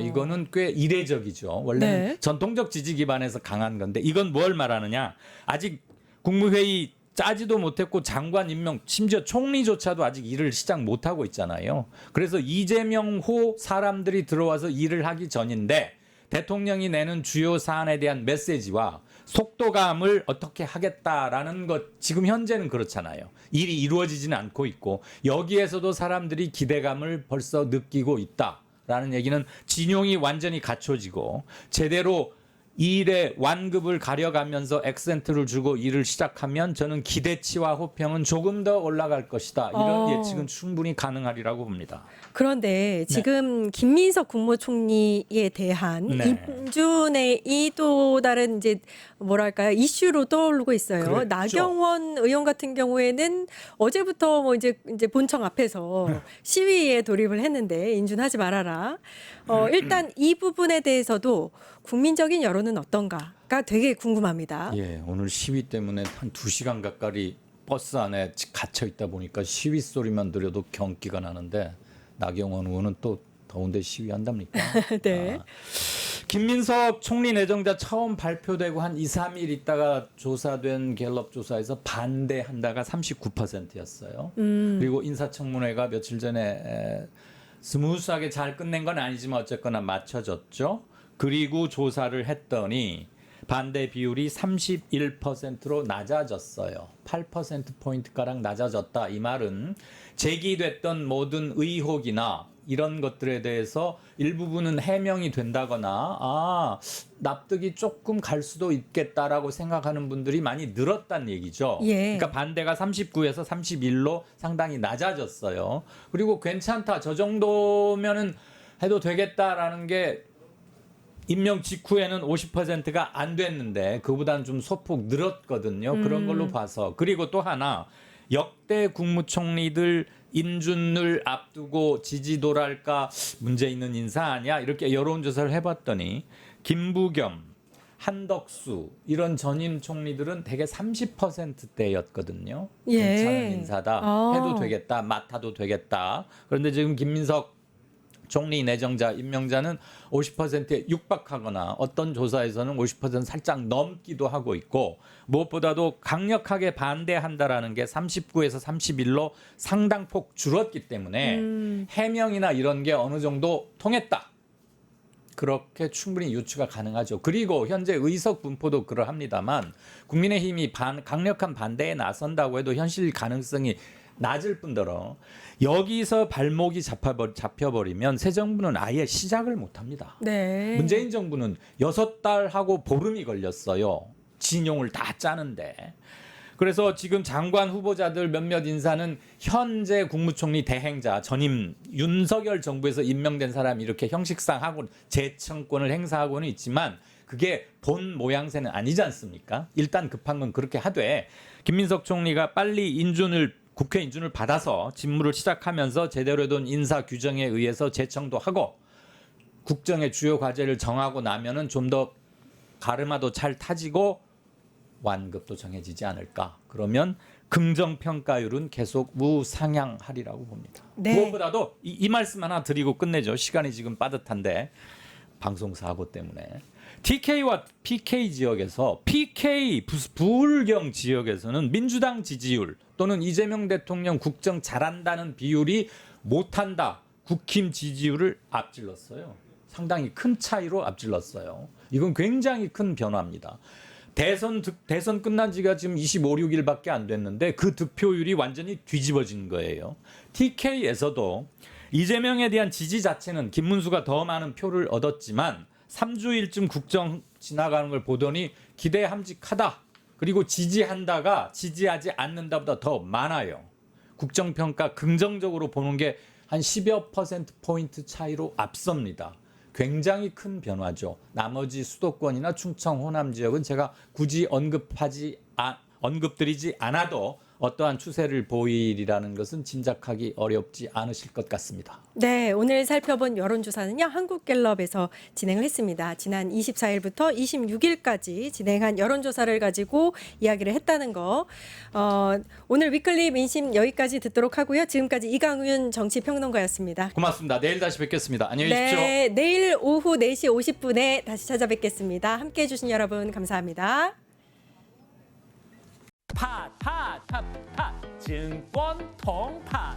이거는 꽤 이례적이죠. 원래는 네. 전통적 지지 기반에서 강한 건데 이건 뭘 말하느냐. 아직 국무회의 짜지도 못했고 장관 임명 심지어 총리조차도 아직 일을 시작 못하고 있잖아요. 그래서 이재명호 사람들이 들어와서 일을 하기 전인데 대통령이 내는 주요 사안에 대한 메시지와 속도감을 어떻게 하겠다라는 것 지금 현재는 그렇잖아요. 일이 이루어지지는 않고 있고 여기에서도 사람들이 기대감을 벌써 느끼고 있다라는 얘기는 진용이 완전히 갖춰지고 제대로 일의 완급을 가려가면서 액센트를 주고 일을 시작하면 저는 기대치와 호평은 조금 더 올라갈 것이다. 이런 예측은 충분히 가능하리라고 봅니다. 그런데 지금 김민석 국무총리에 대한 네. 인준의 또 다른 이제 뭐랄까요 이슈로 떠오르고 있어요. 그랬죠. 나경원 의원 같은 경우에는 어제부터 뭐 이제 본청 앞에서 시위에 돌입을 했는데 인준하지 말아라. 일단 이 부분에 대해서도 국민적인 여론은 어떤가가 되게 궁금합니다. 예, 오늘 시위 때문에 한 2시간 가까이 버스 안에 갇혀 있다 보니까 시위 소리만 들려도 경기가 나는데 나경원 의원은 또 더운데 시위한답니까? 네. 김민석 총리 내정자 처음 발표되고 한 2, 3일 있다가 조사된 갤럽 조사에서 반대한다가 39%였어요. 그리고 인사청문회가 며칠 전에 스무스하게 잘 끝낸 건 아니지만 어쨌거나 맞춰졌죠. 그리고 조사를 했더니 반대 비율이 31%로 낮아졌어요. 8%포인트가량 낮아졌다. 이 말은 제기됐던 모든 의혹이나 이런 것들에 대해서 일부분은 해명이 된다거나 납득이 조금 갈 수도 있겠다라고 생각하는 분들이 많이 늘었다는 얘기죠. 예. 그러니까 반대가 39에서 31로 상당히 낮아졌어요. 그리고 괜찮다. 저 정도면은 해도 되겠다라는 게 임명 직후에는 50%가 안 됐는데 그보다는 좀 소폭 늘었거든요. 그런 걸로 봐서. 그리고 또 하나 역대 국무총리들 인준을 앞두고 지지도랄까 문제 있는 인사 아니야? 이렇게 여론조사를 해봤더니 김부겸, 한덕수 이런 전임 총리들은 대개 30%대였거든요. 예. 괜찮은 인사다. 아. 해도 되겠다. 맡아도 되겠다. 그런데 지금 김민석 총리 내정자 임명자는 50%에 육박하거나 어떤 조사에서는 50% 살짝 넘기도 하고 있고 무엇보다도 강력하게 반대한다라는 게 39에서 31로 상당폭 줄었기 때문에 해명이나 이런 게 어느 정도 통했다. 그렇게 충분히 유추가 가능하죠. 그리고 현재 의석 분포도 그러합니다만 국민의힘이 강력한 반대에 나선다고 해도 현실 가능성이 낮을 뿐더러 여기서 발목이 잡혀버리면 새 정부는 아예 시작을 못합니다. 네. 문재인 정부는 6달하고 보름이 걸렸어요. 진용을 다 짜는데. 그래서 지금 장관 후보자들 몇몇 인사는 현재 국무총리 대행자 전임 윤석열 정부에서 임명된 사람이 이렇게 형식상 하고 재청권을 행사하고는 있지만 그게 본 모양새는 아니지 않습니까? 일단 급한 건 그렇게 하되 김민석 총리가 빨리 국회 인준을 받아서 직무를 시작하면서 제대로 된 인사 규정에 의해서 재청도 하고 국정의 주요 과제를 정하고 나면은 좀 더 가르마도 잘 타지고 완급도 정해지지 않을까. 그러면 긍정 평가율은 계속 우상향하리라고 봅니다. 네. 무엇보다도 이 말씀 하나 드리고 끝내죠. 시간이 지금 빠듯한데 방송 사고 때문에 TK와 PK 지역에서 PK 부울경 지역에서는 민주당 지지율 또는 이재명 대통령 국정 잘한다는 비율이 못한다. 국힘 지지율을 앞질렀어요. 상당히 큰 차이로 앞질렀어요. 이건 굉장히 큰 변화입니다. 대선 끝난 지가 지금 25, 6일밖에 안 됐는데 그 득표율이 완전히 뒤집어진 거예요. TK에서도 이재명에 대한 지지 자체는 김문수가 더 많은 표를 얻었지만 3주일쯤 국정 지나가는 걸 보더니 기대함직하다. 그리고 지지한다가 지지하지 않는다보다 더 많아요. 국정평가 긍정적으로 보는 게 한 10여 %포인트 차이로 앞섭니다. 굉장히 큰 변화죠. 나머지 수도권이나 충청, 호남 지역은 제가 굳이 언급드리지 않아도 어떠한 추세를 보이리라는 것은 짐작하기 어렵지 않으실 것 같습니다. 네, 오늘 살펴본 여론조사는요, 한국갤럽에서 진행을 했습니다. 지난 24일부터 26일까지 진행한 여론조사를 가지고 이야기를 했다는 거. 오늘 위클리 민심 여기까지 듣도록 하고요. 지금까지 이강윤 정치평론가였습니다. 고맙습니다. 내일 다시 뵙겠습니다. 안녕히 계십시오. 네, 내일 오후 4시 50분에 다시 찾아뵙겠습니다. 함께해 주신 여러분 감사합니다. 팟 증권 통팟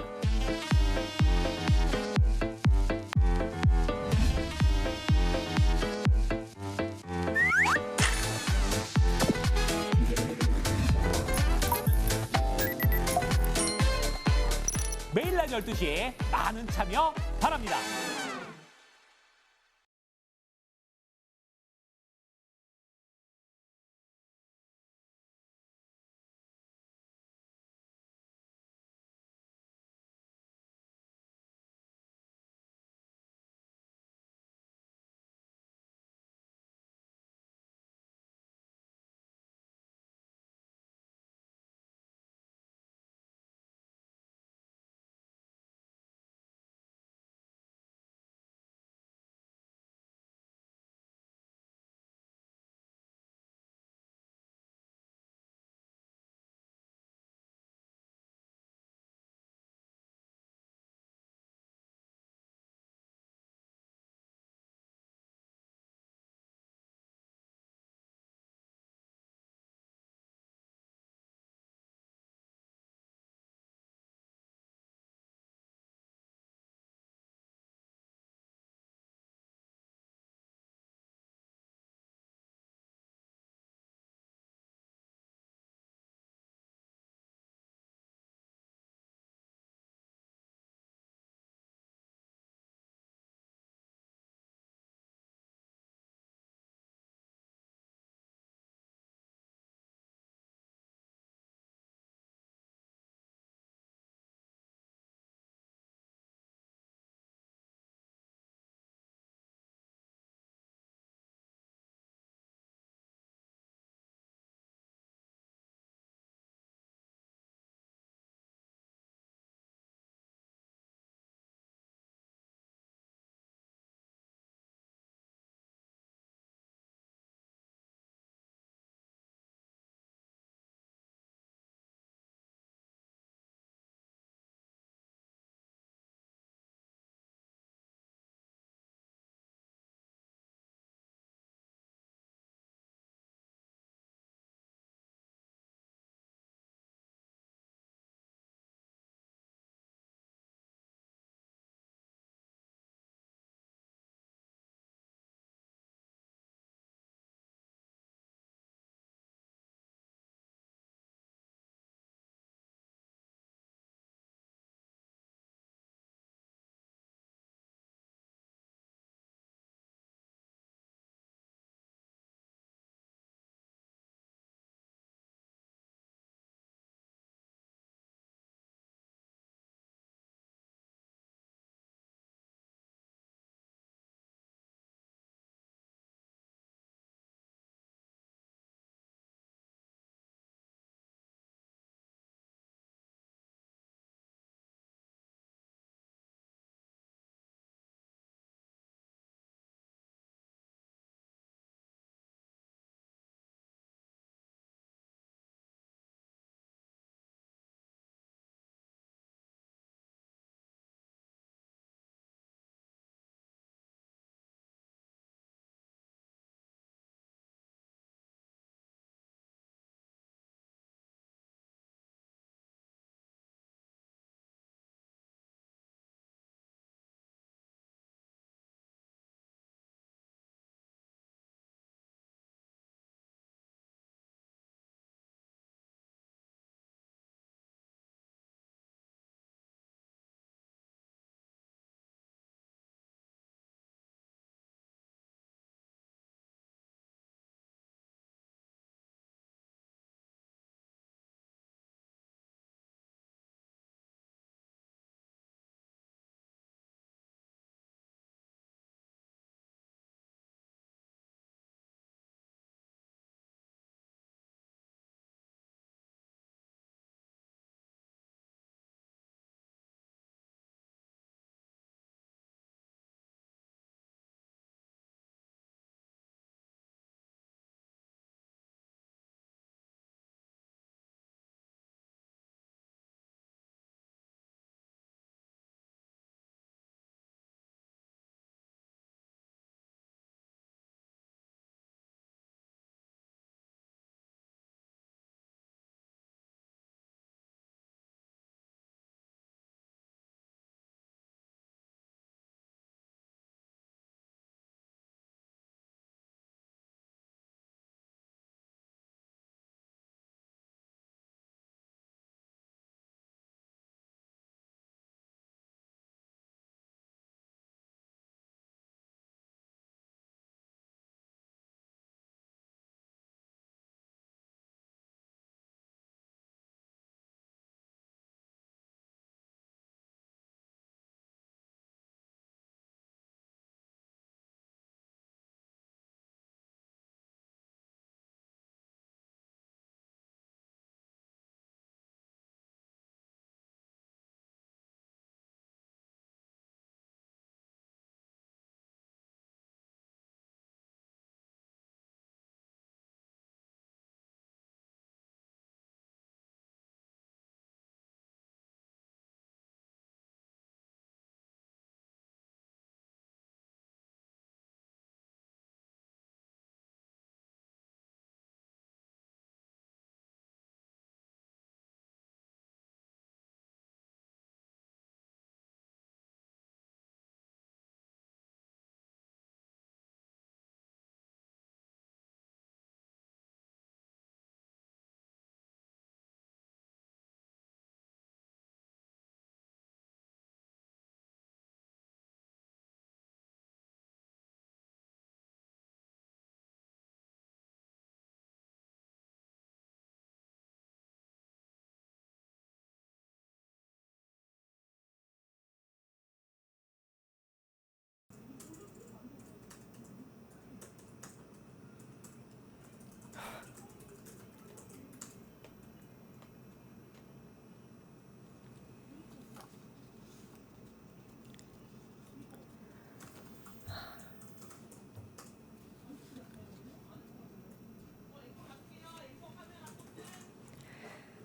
매일 낮 12시에 많은 참여 바랍니다.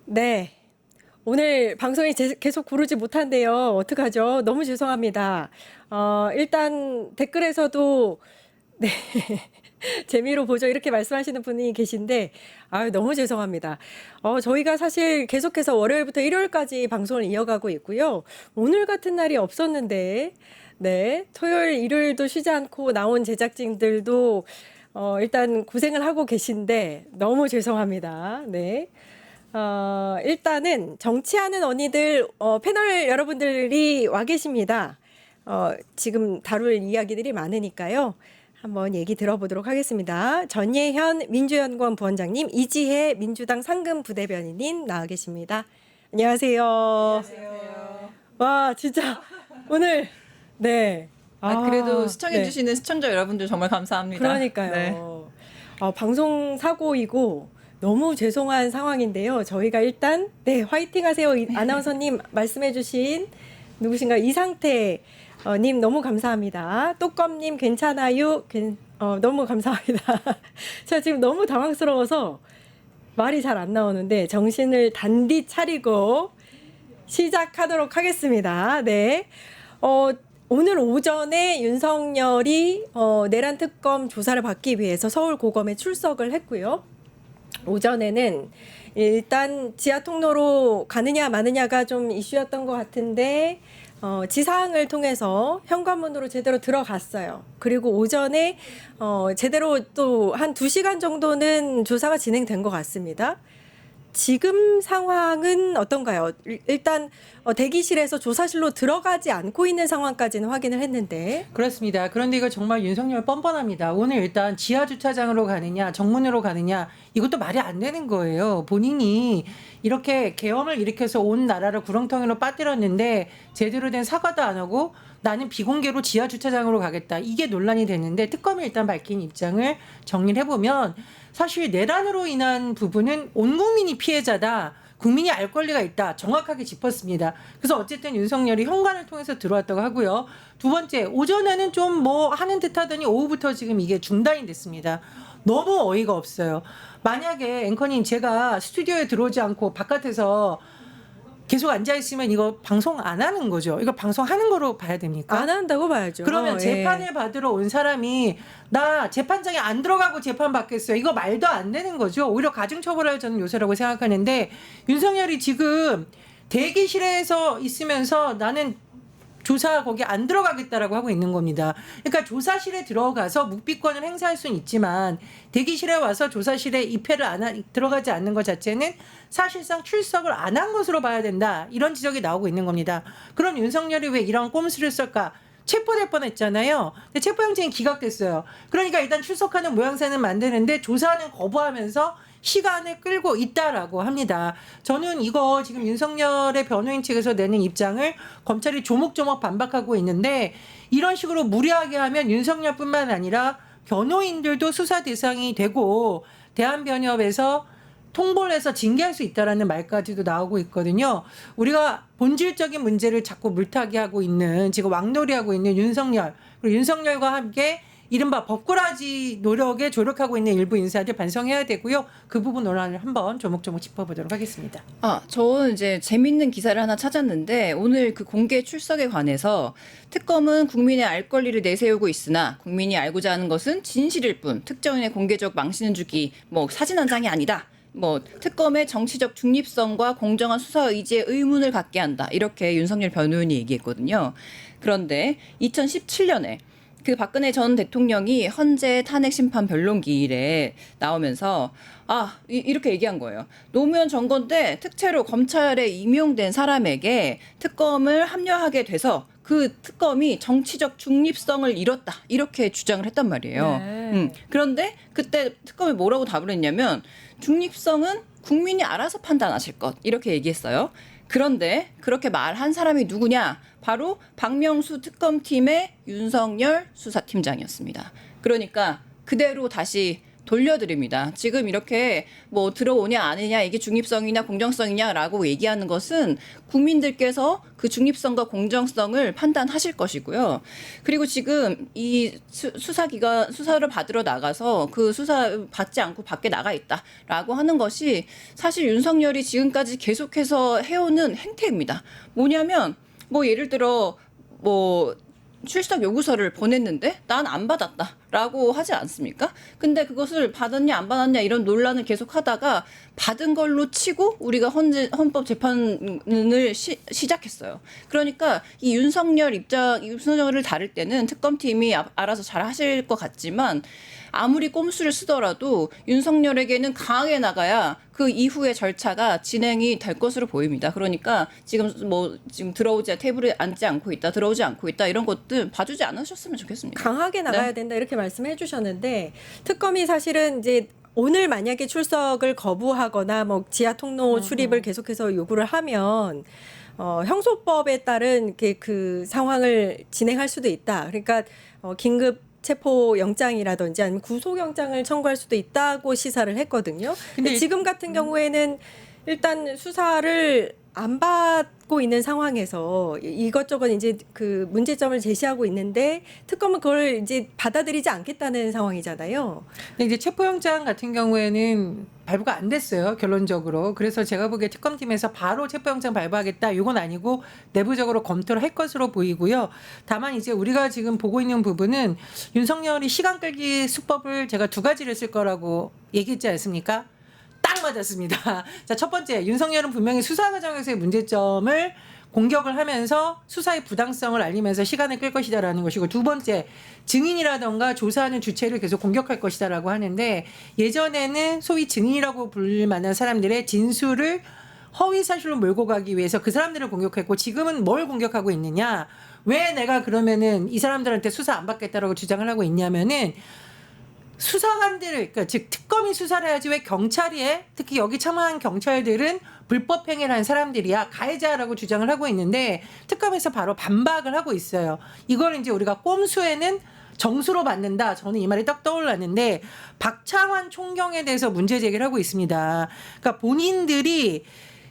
네. 오늘 방송이 계속 고르지 못한대요. 어떡하죠? 너무 죄송합니다. 일단 댓글에서도 네. 재미로 보죠. 이렇게 말씀하시는 분이 계신데, 너무 죄송합니다. 저희가 사실 계속해서 월요일부터 일요일까지 방송을 이어가고 있고요. 오늘 같은 날이 없었는데, 네. 토요일, 일요일도 쉬지 않고 나온 제작진들도 일단 고생을 하고 계신데, 너무 죄송합니다. 네. 일단은 정치하는 언니들 패널 여러분들이 와 계십니다. 지금 다룰 이야기들이 많으니까요. 한번 얘기 들어보도록 하겠습니다. 전예현 민주연구원 부원장님, 이지혜 민주당 상금 부대변인님 나와 계십니다. 안녕하세요. 안녕하세요. 와, 진짜 오늘 네. 그래도 시청해 네. 주시는 시청자 여러분들 정말 감사합니다. 그러니까요. 네. 방송 사고이고 너무 죄송한 상황인데요. 저희가 일단 네 화이팅 하세요. 아나운서님 말씀해 주신 누구신가 이상태 님 너무 감사합니다. 또껌님 괜찮아요? 너무 감사합니다. 제가 지금 너무 당황스러워서 말이 잘 안 나오는데 정신을 단디 차리고 시작하도록 하겠습니다. 네. 오늘 오전에 윤석열이 내란 특검 조사를 받기 위해서 서울고검에 출석을 했고요. 오전에는 일단 지하 통로로 가느냐 마느냐가 좀 이슈였던 것 같은데 지상을 통해서 현관문으로 제대로 들어갔어요. 그리고 오전에 제대로 또 한 2시간 정도는 조사가 진행된 것 같습니다. 지금 상황은 어떤가요? 일단 대기실에서 조사실로 들어가지 않고 있는 상황까지는 확인을 했는데 그렇습니다. 그런데 이거 정말 윤석열 뻔뻔합니다. 오늘 일단 지하 주차장으로 가느냐 정문으로 가느냐 이것도 말이 안 되는 거예요. 본인이 이렇게 계엄을 일으켜서 온 나라를 구렁텅이로 빠뜨렸는데 제대로 된 사과도 안 하고 나는 비공개로 지하 주차장으로 가겠다. 이게 논란이 됐는데 특검이 일단 밝힌 입장을 정리를 해보면 사실 내란으로 인한 부분은 온 국민이 피해자다. 국민이 알 권리가 있다. 정확하게 짚었습니다. 그래서 어쨌든 윤석열이 현관을 통해서 들어왔다고 하고요. 두 번째, 오전에는 좀 뭐 하는 듯 하더니 오후부터 지금 이게 중단이 됐습니다. 너무 어이가 없어요. 만약에 앵커님 제가 스튜디오에 들어오지 않고 바깥에서 계속 앉아있으면 이거 방송 안 하는 거죠. 이거 방송하는 거로 봐야 됩니까? 안 한다고 봐야죠. 그러면 재판을 받으러 온 사람이 나 재판장에 안 들어가고 재판 받겠어요. 이거 말도 안 되는 거죠. 오히려 가중처벌할 저는 요소라고 생각하는데 윤석열이 지금 대기실에서 있으면서 나는 조사 거기 안 들어가겠다라고 하고 있는 겁니다. 그러니까 조사실에 들어가서 묵비권을 행사할 수는 있지만 대기실에 와서 조사실에 입회를 들어가지 않는 것 자체는 사실상 출석을 안 한 것으로 봐야 된다. 이런 지적이 나오고 있는 겁니다. 그럼 윤석열이 왜 이런 꼼수를 쓸까? 체포될 뻔했잖아요. 근데 체포영장이 기각됐어요. 그러니까 일단 출석하는 모양새는 만드는데 조사는 거부하면서 시간을 끌고 있다라고 합니다. 저는 이거 지금 윤석열의 변호인 측에서 내는 입장을 검찰이 조목조목 반박하고 있는데 이런 식으로 무리하게 하면 윤석열뿐만 아니라 변호인들도 수사 대상이 되고 대한변협에서 통보를 해서 징계할 수 있다라는 말까지도 나오고 있거든요. 우리가 본질적인 문제를 자꾸 물타기 하고 있는 지금 왕놀이하고 있는 윤석열 그리고 윤석열과 함께 이른바 법꾸라지 노력에 조력하고 있는 일부 인사들 반성해야 되고요. 그 부분 논란을 한번 조목조목 짚어보도록 하겠습니다. 저는 이제 재밌는 기사를 하나 찾았는데 오늘 그 공개 출석에 관해서 특검은 국민의 알 권리를 내세우고 있으나 국민이 알고자 하는 것은 진실일 뿐 특정인의 공개적 망신을 주기 뭐 사진 한 장이 아니다. 뭐 특검의 정치적 중립성과 공정한 수사 의지에 의문을 갖게 한다. 이렇게 윤석열 변호인이 얘기했거든요. 그런데 2017년에 그 박근혜 전 대통령이 헌재 탄핵 심판 변론 기일에 나오면서 이렇게 얘기한 거예요. 노무현 정권 때 특채로 검찰에 임용된 사람에게 특검을 합류하게 돼서 그 특검이 정치적 중립성을 잃었다. 이렇게 주장을 했단 말이에요. 네. 그런데 그때 특검이 뭐라고 답을 했냐면 중립성은 국민이 알아서 판단하실 것. 이렇게 얘기했어요. 그런데 그렇게 말한 사람이 누구냐? 바로 박명수 특검팀의 윤석열 수사팀장이었습니다. 그러니까 그대로 다시 돌려드립니다. 지금 이렇게 뭐 들어오냐 아니냐 이게 중립성이냐 공정성이냐라고 얘기하는 것은 국민들께서 그 중립성과 공정성을 판단하실 것이고요. 그리고 지금 이 수사를 받으러 나가서 그 수사 받지 않고 밖에 나가 있다라고 하는 것이 사실 윤석열이 지금까지 계속해서 해오는 행태입니다. 뭐냐면 뭐 예를 들어 뭐 출석 요구서를 보냈는데 난 안 받았다라고 하지 않습니까? 근데 그것을 받았냐 안 받았냐 이런 논란을 계속 하다가 받은 걸로 치고 우리가 헌법 재판을 시작했어요. 그러니까 이 윤석열을 다룰 때는 특검팀이 알아서 잘 하실 것 같지만 아무리 꼼수를 쓰더라도 윤석열에게는 강하게 나가야 그 이후의 절차가 진행이 될 것으로 보입니다. 그러니까 지금 테이블에 앉지 않고 있다, 들어오지 않고 있다 이런 것들 봐주지 않으셨으면 좋겠습니다. 강하게 나가야 네. 된다 이렇게 말씀해 주셨는데 특검이 사실은 이제 오늘 만약에 출석을 거부하거나 뭐 지하 통로 출입을 계속해서 요구를 하면 형소법에 따른 그 상황을 진행할 수도 있다. 그러니까 긴급 체포 영장이라든지 아니면 구속 영장을 청구할 수도 있다고 시사를 했거든요. 근데 지금 같은 경우에는 일단 수사를 안 받고 있는 상황에서 이것저것 이제 그 문제점을 제시하고 있는데 특검은 그걸 이제 받아들이지 않겠다는 상황이잖아요. 근데 이제 체포영장 같은 경우에는 발부가 안 됐어요, 결론적으로. 그래서 제가 보기에 특검팀에서 바로 체포영장 발부하겠다 이건 아니고 내부적으로 검토를 할 것으로 보이고요. 다만 이제 우리가 지금 보고 있는 부분은 윤석열이 시간 끌기 수법을 제가 2가지를 쓸 거라고 얘기했지 않습니까? 딱 맞았습니다. 자, 첫 번째, 윤석열은 분명히 수사 과정에서의 문제점을 공격을 하면서 수사의 부당성을 알리면서 시간을 끌 것이다라는 것이고, 두 번째, 증인이라던가 조사하는 주체를 계속 공격할 것이다라고 하는데, 예전에는 소위 증인이라고 부를 만한 사람들의 진술을 허위 사실로 몰고 가기 위해서 그 사람들을 공격했고, 지금은 뭘 공격하고 있느냐? 왜 내가 그러면은 이 사람들한테 수사 안 받겠다라고 주장을 하고 있냐면은 수사관들, 그러니까 즉 특검이 수사를 해야지 왜 경찰이 해? 특히 여기 참여한 경찰들은 불법 행위를 한 사람들이야, 가해자라고 주장을 하고 있는데 특검에서 바로 반박을 하고 있어요. 이걸 이제 우리가 꼼수에는 정수로 받는다. 저는 이 말이 딱 떠올랐는데 박창환 총경에 대해서 문제 제기를 하고 있습니다. 그러니까 본인들이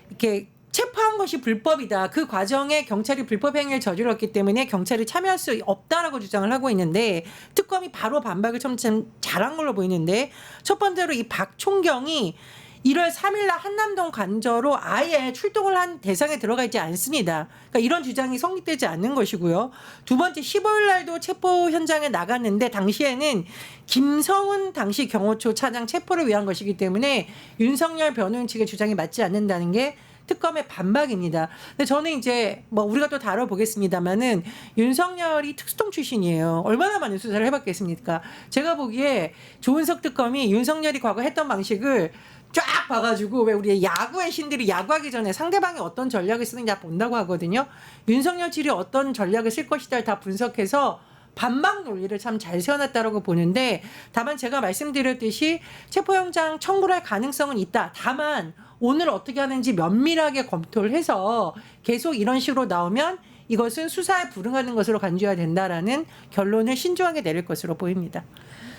이렇게 체포한 것이 불법이다. 그 과정에 경찰이 불법 행위를 저질렀기 때문에 경찰이 참여할 수 없다라고 주장을 하고 있는데 특검이 바로 반박을 참 잘한 걸로 보이는데, 첫 번째로 이 박 총경이 1월 3일 날 한남동 관저로 아예 출동을 한 대상에 들어가 있지 않습니다. 그러니까 이런 주장이 성립되지 않는 것이고요. 두 번째, 15일 날도 체포 현장에 나갔는데 당시에는 김성훈 당시 경호처 차장 체포를 위한 것이기 때문에 윤석열 변호인 측의 주장이 맞지 않는다는 게 특검의 반박입니다. 근데 저는 이제 뭐 우리가 또 다뤄보겠습니다만은 윤석열이 특수통 출신이에요. 얼마나 많은 수사를 해봤겠습니까? 제가 보기에 조은석 특검이 윤석열이 과거 했던 방식을 쫙 봐가지고, 왜 우리 야구의 신들이 야구하기 전에 상대방이 어떤 전략을 쓰느냐 본다고 하거든요. 윤석열 측이 어떤 전략을 쓸 것이다를 다 분석해서 반박 논리를 참 잘 세워놨다라고 보는데, 다만 제가 말씀드렸듯이 체포영장 청구를 할 가능성은 있다. 다만 오늘 어떻게 하는지 면밀하게 검토를 해서 계속 이런 식으로 나오면 이것은 수사에 불응하는 것으로 간주해야 된다라는 결론을 신중하게 내릴 것으로 보입니다.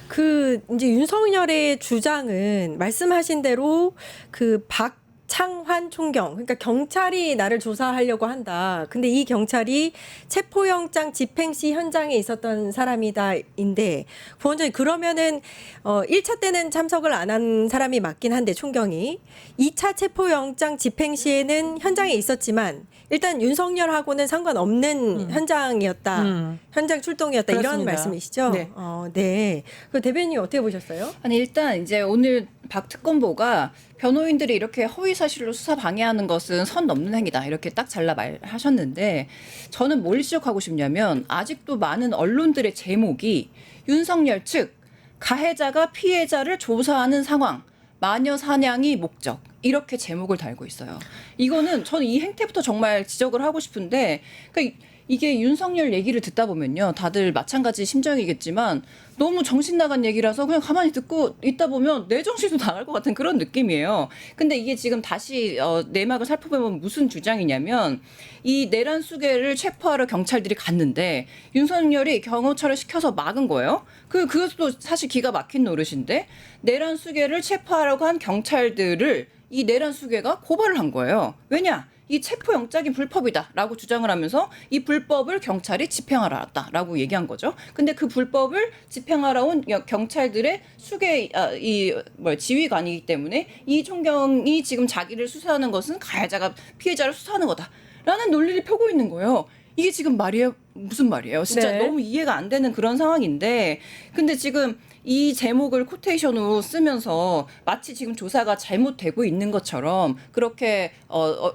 그 이제 윤석열의 주장은 말씀하신 대로 그 박창환 총경, 그러니까 경찰이 나를 조사하려고 한다. 근데 이 경찰이 체포영장 집행 시 현장에 있었던 사람이다인데, 부원장님 그러면은 1차 때는 참석을 안 한 사람이 맞긴 한데 총경이 2차 체포영장 집행 시에는 현장에 있었지만 일단 윤석열하고는 상관없는 현장이었다. 현장 출동이었다. 그렇습니다. 이런 말씀이시죠? 네. 네. 그 대변인님 어떻게 보셨어요? 아니 일단 이제 오늘 박 특검보가 변호인들이 이렇게 허위 사실로 수사 방해하는 것은 선 넘는 행위다 이렇게 딱 잘라 말하셨는데, 저는 뭘 지적하고 싶냐면 아직도 많은 언론들의 제목이 윤석열 측 가해자가 피해자를 조사하는 상황, 마녀 사냥이 목적, 이렇게 제목을 달고 있어요. 이거는 저는 이 행태부터 정말 지적을 하고 싶은데, 그러니까 이게 윤석열 얘기를 듣다 보면요. 다들 마찬가지 심정이겠지만 너무 정신 나간 얘기라서 그냥 가만히 듣고 있다 보면 내 정신도 나갈 것 같은 그런 느낌이에요. 근데 이게 지금 다시 내막을 살펴보면 무슨 주장이냐면 이 내란 수괴를 체포하러 경찰들이 갔는데 윤석열이 경호처를 시켜서 막은 거예요. 그것도 사실 기가 막힌 노릇인데 내란 수괴를 체포하려고 한 경찰들을 이 내란 수괴가 고발을 한 거예요. 왜냐? 이 체포영장이 불법이다라고 주장을 하면서 이 불법을 경찰이 집행하러 왔다라고 얘기한 거죠. 근데 그 불법을 집행하러 온 경찰들의 수괴 지휘관이기 때문에 이 총경이 지금 자기를 수사하는 것은 가해자가 피해자를 수사하는 거다라는 논리를 펴고 있는 거예요. 이게 지금 말이에요? 무슨 말이에요? 진짜 네. 너무 이해가 안 되는 그런 상황인데 근데 지금 이 제목을 코테이션으로 쓰면서 마치 지금 조사가 잘못되고 있는 것처럼 그렇게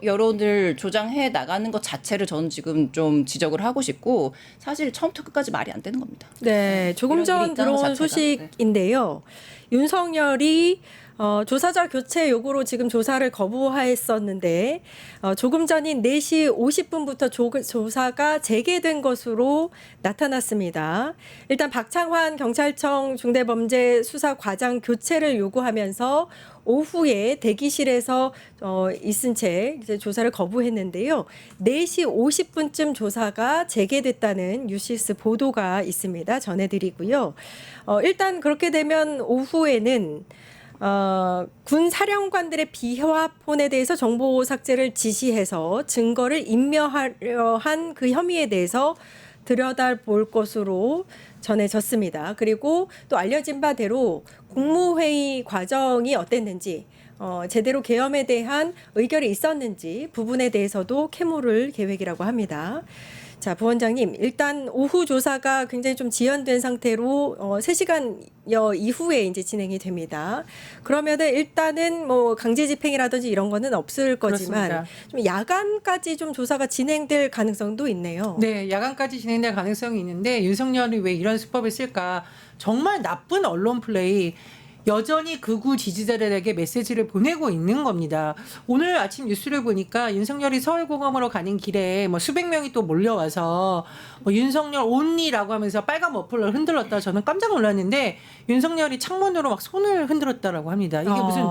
여론을 조장해 나가는 것 자체를 저는 지금 좀 지적을 하고 싶고 사실 처음부터 끝까지 말이 안 되는 겁니다. 네, 조금 이런 전 일이 있다는 것 들어온 자체가. 소식인데요. 윤석열이 조사자 교체 요구로 지금 조사를 거부했었는데 조금 전인 4시 50분부터 조사가 재개된 것으로 나타났습니다. 일단 박창환 경찰청 중대범죄수사과장 교체를 요구하면서 오후에 대기실에서 있은 채 이제 조사를 거부했는데요. 4시 50분쯤 조사가 재개됐다는 뉴시스 보도가 있습니다. 전해드리고요. 일단 그렇게 되면 오후에는 군 사령관들의 비화폰에 대해서 정보 삭제를 지시해서 증거를 인멸하려 한 그 혐의에 대해서 들여다볼 것으로 전해졌습니다. 그리고 또 알려진 바대로 국무회의 과정이 어땠는지 제대로 계엄에 대한 의결이 있었는지 부분에 대해서도 캐물을 계획이라고 합니다. 자, 부원장님, 일단 오후 조사가 굉장히 좀 지연된 상태로 3시간여 이후에 이제 진행이 됩니다. 그러면은 일단은 뭐 강제 집행이라든지 이런 거는 없을 거지만 그렇습니다. 좀 야간까지 좀 조사가 진행될 가능성도 있네요. 네, 야간까지 진행될 가능성이 있는데 윤석열이 왜 이런 수법을 쓸까? 정말 나쁜 언론 플레이. 여전히 극우 지지자들에게 메시지를 보내고 있는 겁니다. 오늘 아침 뉴스를 보니까 윤석열이 서울공항으로 가는 길에 뭐 수백 명이 또 몰려와서 뭐 윤석열 온리라고 하면서 빨간 머플러를 흔들었다. 저는 깜짝 놀랐는데 윤석열이 창문으로 막 손을 흔들었다라고 합니다. 이게 무슨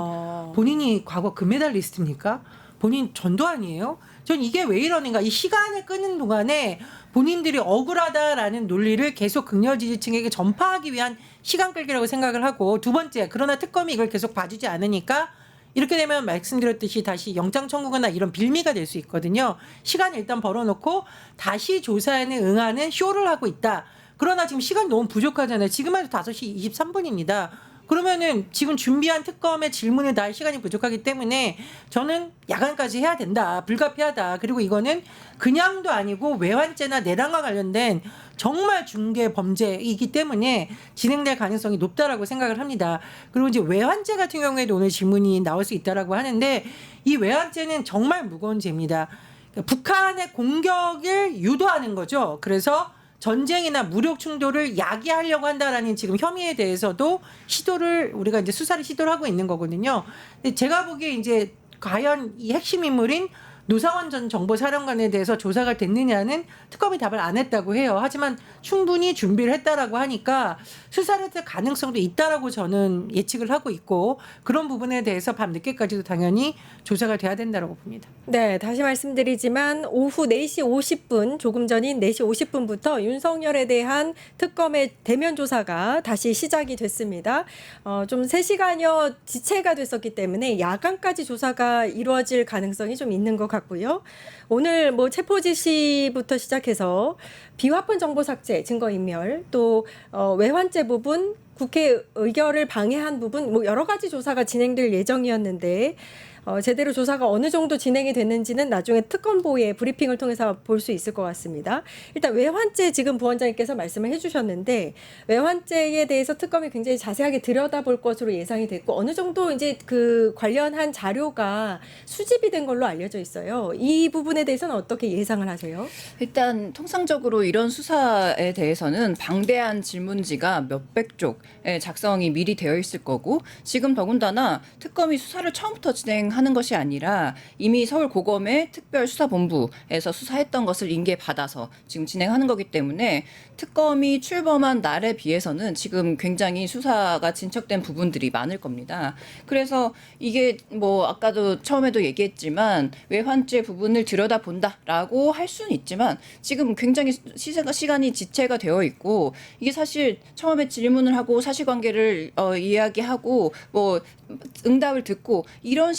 본인이 과거 금메달리스트입니까? 본인 전도 아니에요? 전 이게 왜 이러는가? 이 시간을 끄는 동안에 본인들이 억울하다라는 논리를 계속 극렬 지지층에게 전파하기 위한 시간 끌기라고 생각을 하고 두 번째, 그러나 특검이 이걸 계속 봐주지 않으니까 이렇게 되면 말씀드렸듯이 다시 영장 청구거나 이런 빌미가 될 수 있거든요. 시간을 일단 벌어놓고 다시 조사에는 응하는 쇼를 하고 있다. 그러나 지금 시간이 너무 부족하잖아요. 지금 해도 5시 23분입니다. 그러면은 지금 준비한 특검의 질문을 다 할 시간이 부족하기 때문에 저는 야간까지 해야 된다. 불가피하다. 그리고 이거는 그냥도 아니고 외환죄나 내란과 관련된 정말 중대 범죄이기 때문에 진행될 가능성이 높다라고 생각을 합니다. 그리고 이제 외환죄 같은 경우에도 오늘 질문이 나올 수 있다라고 하는데 이 외환죄는 정말 무거운 죄입니다. 북한의 공격을 유도하는 거죠. 그래서 전쟁이나 무력 충돌을 야기하려고 한다라는 지금 혐의에 대해서도 우리가 이제 수사를 시도를 하고 있는 거거든요. 근데 제가 보기에 이제 과연 이 핵심 인물인 노상원 전 정보사령관에 대해서 조사가 됐느냐는 특검이 답을 안 했다고 해요. 하지만 충분히 준비를 했다라고 하니까 수사를 할 가능성도 있다라고 저는 예측을 하고 있고 그런 부분에 대해서 밤 늦게까지도 당연히 조사가 돼야 된다라고 봅니다. 네, 다시 말씀드리지만 오후 4시 50분, 조금 전인 4시 50분부터 윤석열에 대한 특검의 대면 조사가 다시 시작이 됐습니다. 좀 3시간여 지체가 됐었기 때문에 야간까지 조사가 이루어질 가능성이 좀 있는 것 같고요. 오늘 뭐 체포 지시부터 시작해서 비화폰 정보 삭제, 증거 인멸, 또 외환죄 부분, 국회 의결을 방해한 부분, 뭐 여러 가지 조사가 진행될 예정이었는데 제대로 조사가 어느 정도 진행이 됐는지는 나중에 특검보의 브리핑을 통해서 볼 수 있을 것 같습니다. 일단 외환죄 지금 부원장님께서 말씀을 해주셨는데 외환죄에 대해서 특검이 굉장히 자세하게 들여다볼 것으로 예상이 됐고 어느 정도 이제 그 관련한 자료가 수집이 된 걸로 알려져 있어요. 이 부분에 대해서는 어떻게 예상을 하세요? 일단 통상적으로 이런 수사에 대해서는 방대한 질문지가 몇백 쪽 공개적의 작성이 미리 되어 있을 거고 지금 더군다나 특검이 수사를 처음부터 진행하는 것이 아니라 이미 서울고검의 특별수사본부에서 수사했던 것을 인계받아서 지금 진행하는 거기 때문에 특검이 출범한 날에 비해서는 지금 굉장히 수사가 진척된 부분들이 많을 겁니다. 그래서 이게 뭐 아까도 처음에도 얘기했지만 외환죄 부분을 들여다본다라고 할 수는 있지만 지금 굉장히 시간이 지체가 되어 있고 이게 사실 처음에 질문을 하고 사실관계를 이야기하고 뭐 응답을 듣고 이런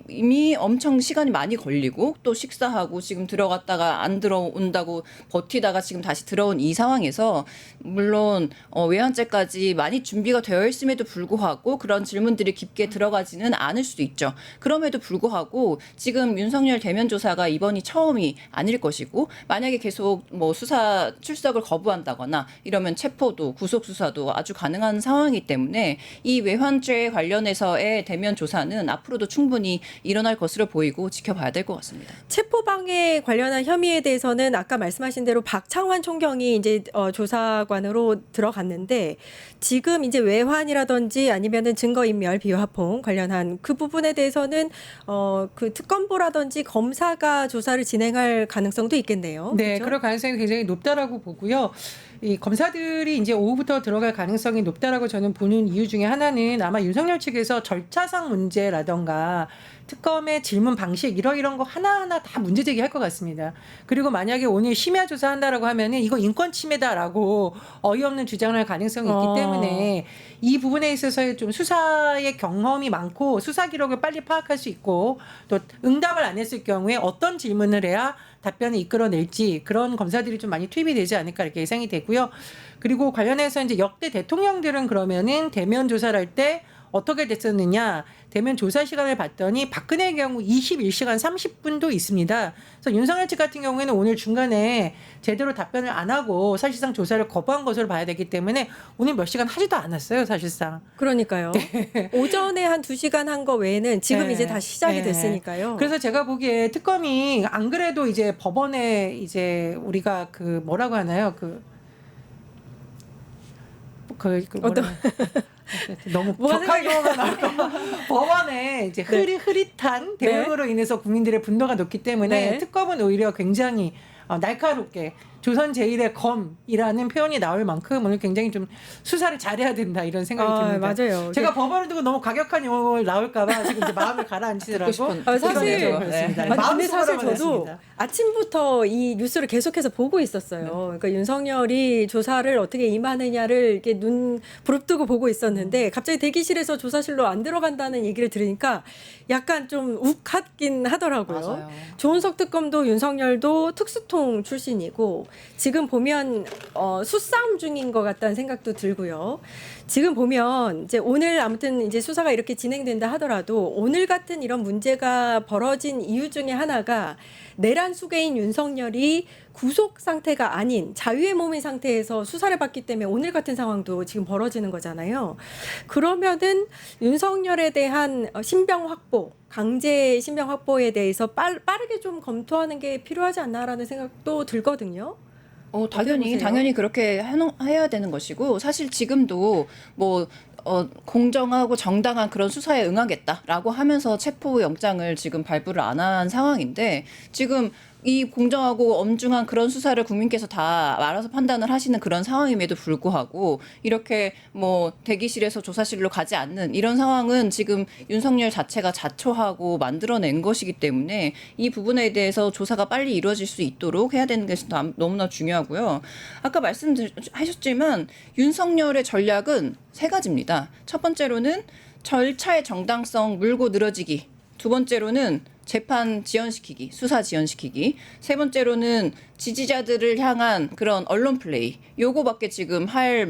이미 엄청 시간이 많이 걸리고 또 식사하고 지금 들어갔다가 안 들어온다고 버티다가 지금 다시 들어온 이 상황에서 물론 외환죄까지 많이 준비가 되어 있음에도 불구하고 그런 질문들이 깊게 들어가지는 않을 수도 있죠. 그럼에도 불구하고 지금 윤석열 대면 조사가 이번이 처음이 아닐 것이고 만약에 계속 뭐 수사 출석을 거부한다거나 이러면 체포도 구속 수사도 아주 가능한 상황이기 때문에 이 외환죄 관련해서의 대면 조사는 앞으로도 충분히 일어날 것으로 보이고 지켜봐야 될 것 같습니다. 체포방해 관련한 혐의에 대해서는 아까 말씀하신 대로 박창환 총경이 이제 조사관으로 들어갔는데 지금 이제 외환이라든지 아니면은 증거인멸 비화폭 관련한 그 부분에 대해서는 그 특검부라든지 검사가 조사를 진행할 가능성도 있겠네요. 네, 그렇죠? 그럴 가능성이 굉장히 높다라고 보고요. 이 검사들이 이제 오후부터 들어갈 가능성이 높다라고 저는 보는 이유 중에 하나는 아마 윤석열 측에서 절차상 문제라던가 특검의 질문 방식 이런 거 하나하나 다 문제 제기할 것 같습니다. 그리고 만약에 오늘 심야 조사한다라고 하면은 이거 인권 침해다라고 어이없는 주장을 할 가능성이 있기 때문에 이 부분에 있어서의 좀 수사의 경험이 많고 수사 기록을 빨리 파악할 수 있고 또 응답을 안 했을 경우에 어떤 질문을 해야 답변을 이끌어낼지 그런 검사들이 좀 많이 투입이 되지 않을까 이렇게 예상이 되고요. 그리고 관련해서 이제 역대 대통령들은 그러면은 대면 조사를 할 때 어떻게 됐었느냐 대면 조사 시간을 봤더니 박근혜의 경우 21시간 30분도 있습니다. 그래서 윤석열 측 같은 경우에는 오늘 중간에 제대로 답변을 안 하고 사실상 조사를 거부한 것으로 봐야 되기 때문에 오늘 몇 시간 하지도 않았어요 사실상. 그러니까요. 오전에 한 2시간 한 거 외에는 지금 네. 이제 다시 시작이 네. 됐으니까요. 그래서 제가 보기에 특검이 안 그래도 이제 법원에 이제 우리가 그 뭐라고 하나요 어떤- 너무 뭐가 격하게 보면 나올까 법원에 이제 흐릿한 대응으로 인해서 국민들의 분노가 높기 때문에 네. 특검은 오히려 굉장히 날카롭게 조선 제1의 검이라는 표현이 나올 만큼 오늘 굉장히 좀 수사를 잘해야 된다 이런 생각이 듭니다. 맞아요. 제가 법원을 두고 너무 과격한 용어를 나올까봐 지금 이제 마음을 가라앉히더라고. 싶은 사실 그렇습니다. 아니, 근데 마음속으로만 사실 저도 했습니다. 아침부터 이 뉴스를 계속해서 보고 있었어요. 그러니까 윤석열이 조사를 어떻게 임하느냐를 이렇게 눈 부릅뜨고 보고 있었는데 갑자기 대기실에서 조사실로 안 들어간다는 얘기를 들으니까 약간 좀 욱하긴 하더라고요. 맞아요. 조은석 특검도 윤석열도 특수통 출신이고 지금 보면 수싸움 중인 것 같다는 생각도 들고요. 지금 보면 이제 오늘 아무튼 이제 수사가 이렇게 진행된다 하더라도 오늘 같은 이런 문제가 벌어진 이유 중에 하나가 내란 수괴인 윤석열이 구속 상태가 아닌 자유의 몸인 상태에서 수사를 받기 때문에 오늘 같은 상황도 지금 벌어지는 거잖아요. 그러면은 윤석열에 대한 신병 확보, 강제 신병 확보에 대해서 빠르게 좀 검토하는 게 필요하지 않나라는 생각도 들거든요. 어떻게 당연히 그렇게 해야 되는 것이고 사실 지금도 뭐 공정하고 정당한 그런 수사에 응하겠다라고 하면서 체포 영장을 지금 발부를 안 한 상황인데 지금 이 공정하고 엄중한 그런 수사를 국민께서 다 알아서 판단을 하시는 그런 상황임에도 불구하고 이렇게 뭐 대기실에서 조사실로 가지 않는 이런 상황은 지금 윤석열 자체가 자초하고 만들어낸 것이기 때문에 이 부분에 대해서 조사가 빨리 이루어질 수 있도록 해야 되는 것이 너무나 중요하고요. 아까 말씀하셨지만 윤석열의 전략은 세 가지입니다. 첫 번째로는 절차의 정당성 물고 늘어지기. 두 번째로는 재판 지연시키기, 수사 지연시키기. 세 번째로는 지지자들을 향한 그런 언론 플레이. 요거밖에 지금 할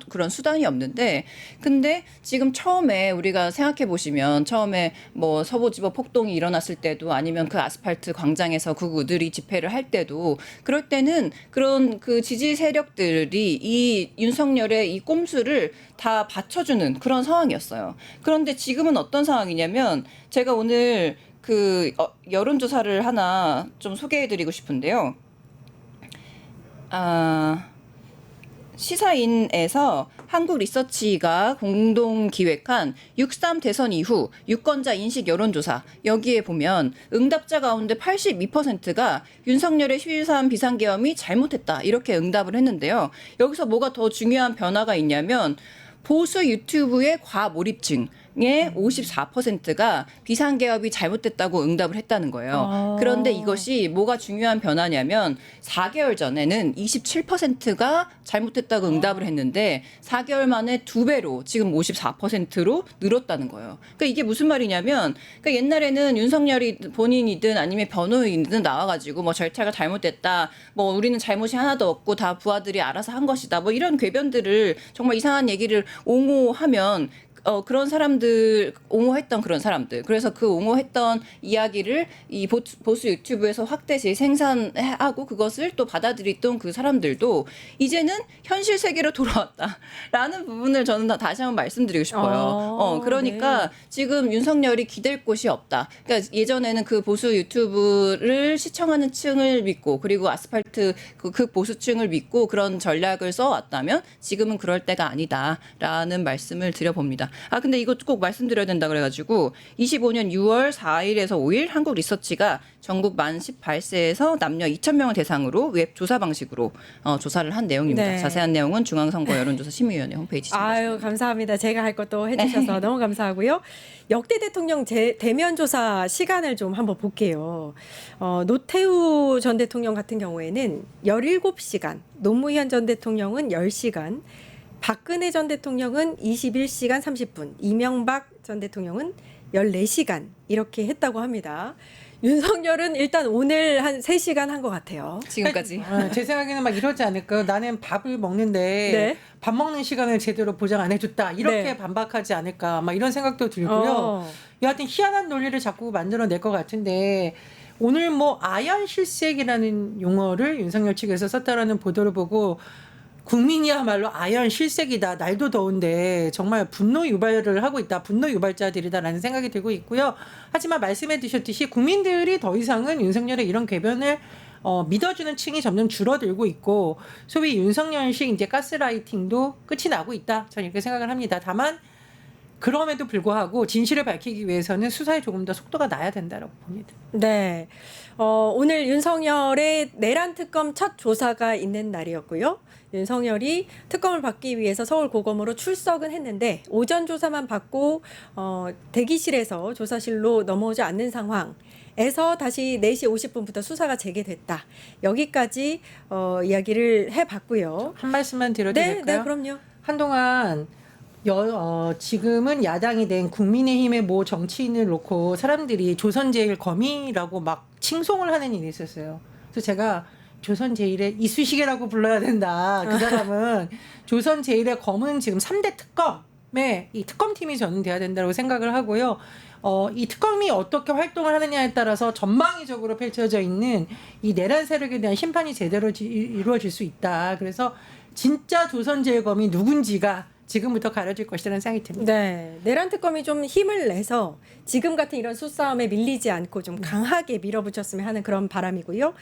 그런 수단이 없는데, 근데 지금 처음에 우리가 생각해 보시면 처음에 뭐 서부지법 폭동이 일어났을 때도 아니면 그 아스팔트 광장에서 극우들이 집회를 할 때도 그럴 때는 그런 그 지지 세력들이 이 윤석열의 이 꼼수를 다 받쳐주는 그런 상황이었어요. 그런데 지금은 어떤 상황이냐면 제가 오늘 그 여론조사를 하나 좀 소개해드리고 싶은데요. 시사인에서 한국 리서치가 공동 기획한 6.3 대선 이후 유권자 인식 여론조사 여기에 보면 응답자 가운데 82%가 윤석열의 12.3 비상계엄이 잘못했다 이렇게 응답을 했는데요. 여기서 뭐가 더 중요한 변화가 있냐면 보수 유튜브의 과몰입증 의 54%가 비상계엄이 잘못됐다고 응답을 했다는 거예요. 그런데 이것이 뭐가 중요한 변화냐면 4개월 전에는 27%가 잘못됐다고 응답을 했는데 4개월 만에 2배로 지금 54%로 늘었다는 거예요. 그러니까 이게 무슨 말이냐면 그러니까 옛날에는 윤석열이 본인이든 아니면 변호인이든 나와가지고 뭐 절차가 잘못됐다, 뭐 우리는 잘못이 하나도 없고 다 부하들이 알아서 한 것이다, 뭐 이런 궤변들을 정말 이상한 얘기를 옹호하면 그런 사람들, 옹호했던 그런 사람들. 그래서 그 옹호했던 이야기를 이 보수 유튜브에서 확대 재생산하고 그것을 또 받아들였던 그 사람들도 이제는 현실 세계로 돌아왔다라는 부분을 저는 다시 한번 말씀드리고 싶어요. 그러니까 네. 지금 윤석열이 기댈 곳이 없다. 그러니까 예전에는 그 보수 유튜브를 시청하는 층을 믿고 그리고 아스팔트 그 보수층을 믿고 그런 전략을 써왔다면 지금은 그럴 때가 아니다라는 말씀을 드려봅니다. 근데 이거 꼭 말씀드려야 된다 그래가지고 25년 6월 4일에서 5일 한국 리서치가 전국 만 18세에서 남녀 2,000명을 대상으로 웹 조사 방식으로 조사를 한 내용입니다. 네. 자세한 내용은 중앙선거 여론조사 심의위원회 홈페이지 참고하시면 아유, 감사합니다. 제가 할 것도 해주셔서 너무 감사하고요. 역대 대통령 대면 조사 시간을 좀 한번 볼게요. 노태우 전 대통령 같은 경우에는 17시간, 노무현 전 대통령은 10시간, 박근혜 전 대통령은 21시간 30분, 이명박 전 대통령은 14시간 이렇게 했다고 합니다. 윤석열은 일단 오늘 한 3시간 한 것 같아요. 지금까지. 제 생각에는 막 이러지 않을까요? 나는 밥을 먹는데 네. 밥 먹는 시간을 제대로 보장 안 해줬다. 이렇게 네. 반박하지 않을까. 막 이런 생각도 들고요. 여하튼 희한한 논리를 자꾸 만들어낼 것 같은데 오늘 뭐 아연실색이라는 용어를 윤석열 측에서 썼다라는 보도를 보고 국민이야말로 아연실색이다. 날도 더운데 정말 분노 유발을 하고 있다. 분노 유발자들이다라는 생각이 들고 있고요. 하지만 말씀해 주셨듯이 국민들이 더 이상은 윤석열의 이런 궤변을 믿어주는 층이 점점 줄어들고 있고 소위 윤석열식 이제 가스라이팅도 끝이 나고 있다. 저는 이렇게 생각을 합니다. 다만 그럼에도 불구하고 진실을 밝히기 위해서는 수사에 조금 더 속도가 나야 된다고 봅니다. 네. 오늘 윤석열의 내란 특검 첫 조사가 있는 날이었고요. 윤석열이 특검을 받기 위해서 서울고검으로 출석은 했는데 오전 조사만 받고 대기실에서 조사실로 넘어오지 않는 상황에서 다시 4시 50분부터 수사가 재개됐다. 여기까지 이야기를 해봤고요. 한 말씀만 드려도 네, 될까요? 네, 그럼요. 한동안 지금은 야당이 된 국민의힘의 모 정치인을 놓고 사람들이 조선제일검이라고 막 칭송을 하는 일이 있었어요. 그래서 제가 조선제일의 이쑤시개라고 불러야 된다. 그 사람은 조선제일의 검은 지금 3대 특검에 이 특검팀이 저는 돼야 된다고 생각을 하고요. 이 특검이 어떻게 활동을 하느냐에 따라서 전방위적으로 펼쳐져 있는 이 내란 세력에 대한 심판이 제대로 이루어질 수 있다. 그래서 진짜 조선제일검이 누군지가 지금부터 가려질 것이라는 생각이 듭니다. 네, 내란 특검이 좀 힘을 내서 지금 같은 이런 수싸움에 밀리지 않고 좀 강하게 밀어붙였으면 하는 그런 바람이고요.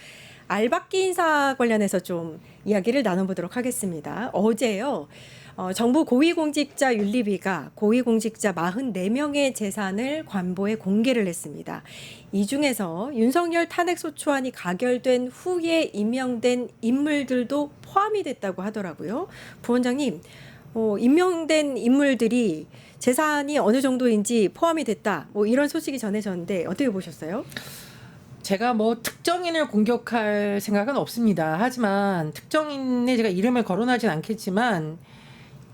알박기 인사 관련해서 좀 이야기를 나눠보도록 하겠습니다. 어제요. 정부 고위공직자 윤리위가 고위공직자 44명의 재산을 관보에 공개를 했습니다. 이 중에서 윤석열 탄핵소추안이 가결된 후에 임명된 인물들도 포함이 됐다고 하더라고요. 부원장님, 임명된 인물들이 재산이 어느 정도인지 포함이 됐다. 뭐 이런 소식이 전해졌는데 어떻게 보셨어요? 제가 뭐 특정인을 공격할 생각은 없습니다. 하지만 특정인의 제가 이름을 거론하진 않겠지만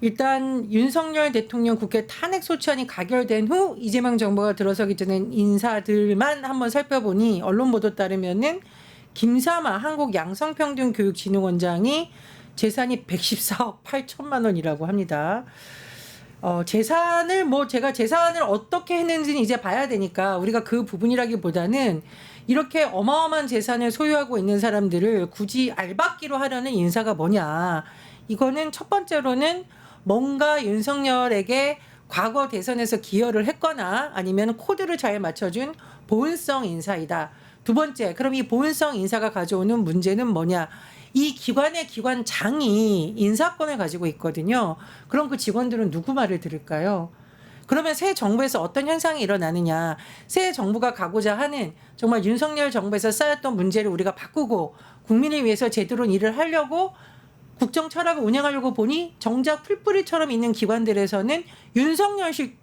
일단 윤석열 대통령 국회 탄핵소추안이 가결된 후 이재명 정부가 들어서기 전에 인사들만 한번 살펴보니 언론 보도 따르면은 김사마 한국양성평등교육진흥원장이 재산이 114억 8천만 원이라고 합니다. 재산을 제가 재산을 어떻게 했는지는 이제 봐야 되니까 우리가 그 부분이라기보다는 이렇게 어마어마한 재산을 소유하고 있는 사람들을 굳이 알박기로 하려는 인사가 뭐냐. 이거는 첫 번째로는 뭔가 윤석열에게 과거 대선에서 기여를 했거나 아니면 코드를 잘 맞춰준 보은성 인사이다. 두 번째, 그럼 이 보은성 인사가 가져오는 문제는 뭐냐. 이 기관의 기관장이 인사권을 가지고 있거든요. 그럼 그 직원들은 누구 말을 들을까요? 그러면 새 정부에서 어떤 현상이 일어나느냐. 새 정부가 가고자 하는 정말 윤석열 정부에서 쌓였던 문제를 우리가 바꾸고 국민을 위해서 제대로 일을 하려고 국정 철학을 운영하려고 보니 정작 풀뿌리처럼 있는 기관들에서는 윤석열식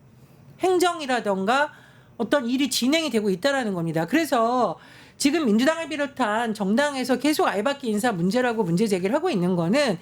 행정이라던가 어떤 일이 진행이 되고 있다라는 겁니다. 그래서 지금 민주당을 비롯한 정당에서 계속 알박기 인사 문제라고 문제 제기를 하고 있는 거는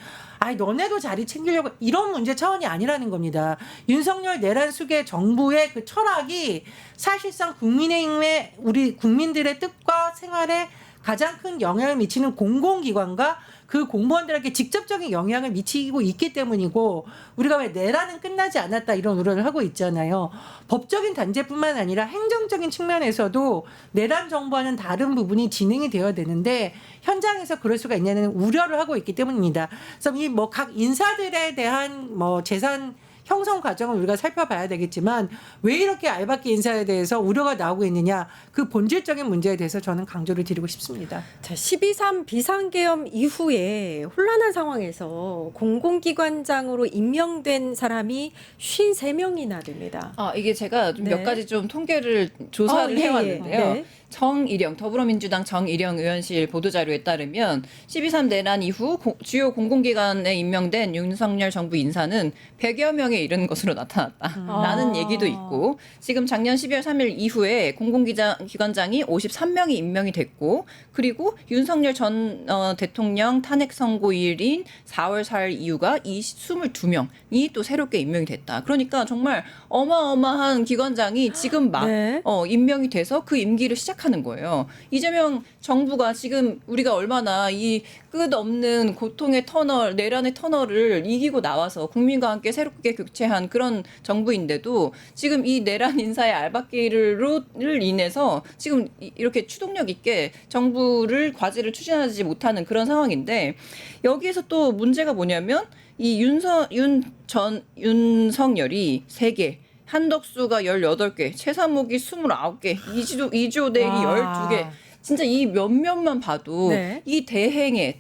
너네도 자리 챙기려고 이런 문제 차원이 아니라는 겁니다. 윤석열 내란 수계 정부의 그 철학이 사실상 국민의힘의 우리 국민들의 뜻과 생활에 가장 큰 영향을 미치는 공공기관과 그 공무원들에게 직접적인 영향을 미치고 있기 때문이고 우리가 왜 내란은 끝나지 않았다 이런 우려를 하고 있잖아요. 법적인 단죄뿐만 아니라 행정적인 측면에서도 내란 정부와는 다른 부분이 진행이 되어야 되는데 현장에서 그럴 수가 있냐는 우려를 하고 있기 때문입니다. 그래서 이 뭐 각 인사들에 대한 뭐 재산 형성 과정을 우리가 살펴봐야 되겠지만 왜 이렇게 알박기 인사에 대해서 우려가 나오고 있느냐 그 본질적인 문제에 대해서 저는 강조를 드리고 싶습니다. 자, 12.3 비상계엄 이후에 혼란한 상황에서 공공기관장으로 임명된 사람이 53명이나 됩니다. 이게 제가 좀 몇 네. 가지 좀 통계를 조사를 해왔는데요. 네. 정일영 더불어민주당 정일영 의원실 보도자료에 따르면 12.3 내란 이후 주요 공공기관에 임명된 윤석열 정부 인사는 100여 명에 이르는 것으로 나타났다라는 얘기도 있고 지금 작년 12월 3일 이후에 공공기관장이 53명이 임명이 됐고 그리고 윤석열 전 대통령 탄핵 선고일인 4월 4일 이후가 이 22명이 또 새롭게 임명이 됐다. 그러니까 정말 어마어마한 기관장이 지금 막 네. 임명이 돼서 그 임기를 시작하는 거예요. 이재명 정부가 지금 우리가 얼마나 이 끝없는 고통의 터널, 내란의 터널을 이기고 나와서 국민과 함께 새롭게 교체한 그런 정부인데도 지금 이 내란 인사의 알박기를 인해서 지금 이렇게 추동력 있게 정부를 과제를 추진하지 못하는 그런 상황인데 여기에서 또 문제가 뭐냐면 이 윤석열이 3개 한덕수가 18개, 최상목이 29개, 이주호대행이 12개. 진짜 이 몇몇만 봐도 네. 이 대대행이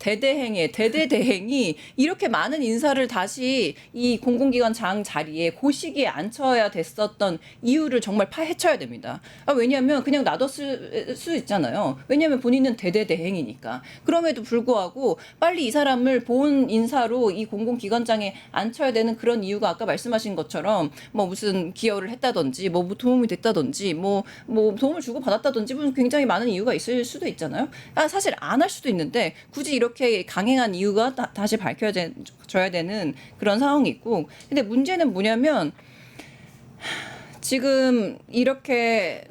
이렇게 많은 인사를 다시 이 공공기관장 자리에 고시기에 앉혀야 됐었던 이유를 정말 파헤쳐야 됩니다. 왜냐하면 그냥 놔뒀을 수 있잖아요. 왜냐하면 본인은 대대행이니까. 그럼에도 불구하고 빨리 이 사람을 본 인사로 이 공공기관장에 앉혀야 되는 그런 이유가 아까 말씀하신 것처럼 뭐 무슨 기여를 했다든지 뭐 도움이 됐다든지 뭐 도움을 주고 받았다든지 굉장히 많은 이유가 있을 수도 있잖아요. 사실 안 할 수도 있는데 굳이 이렇게 강행한 이유가 다시 밝혀져야 되는 그런 상황이 있고 근데 문제는 뭐냐면 지금 이렇게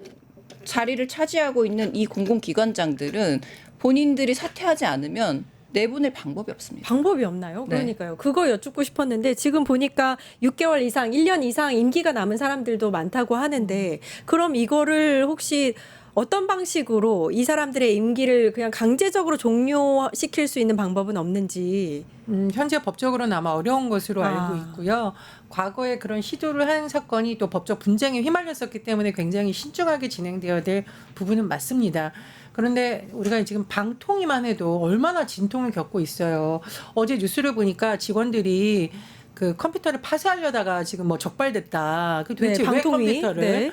자리를 차지하고 있는 이 공공기관장들은 본인들이 사퇴하지 않으면 내보낼 방법이 없습니다. 방법이 없나요? 네. 그러니까요. 그거 여쭙고 싶었는데 지금 보니까 6개월 이상, 1년 이상 임기가 남은 사람들도 많다고 하는데 그럼 이거를 혹시 어떤 방식으로 이 사람들의 임기를 그냥 강제적으로 종료시킬 수 있는 방법은 없는지. 현재 법적으로는 아마 어려운 것으로 알고 있고요. 과거에 그런 시도를 한 사건이 또 법적 분쟁에 휘말렸었기 때문에 굉장히 신중하게 진행되어야 될 부분은 맞습니다. 그런데 우리가 지금 방통위만 해도 얼마나 진통을 겪고 있어요. 어제 뉴스를 보니까 직원들이 그 컴퓨터를 파쇄하려다가 지금 뭐 적발됐다. 그 도대체 왜 방통위. 컴퓨터를 네.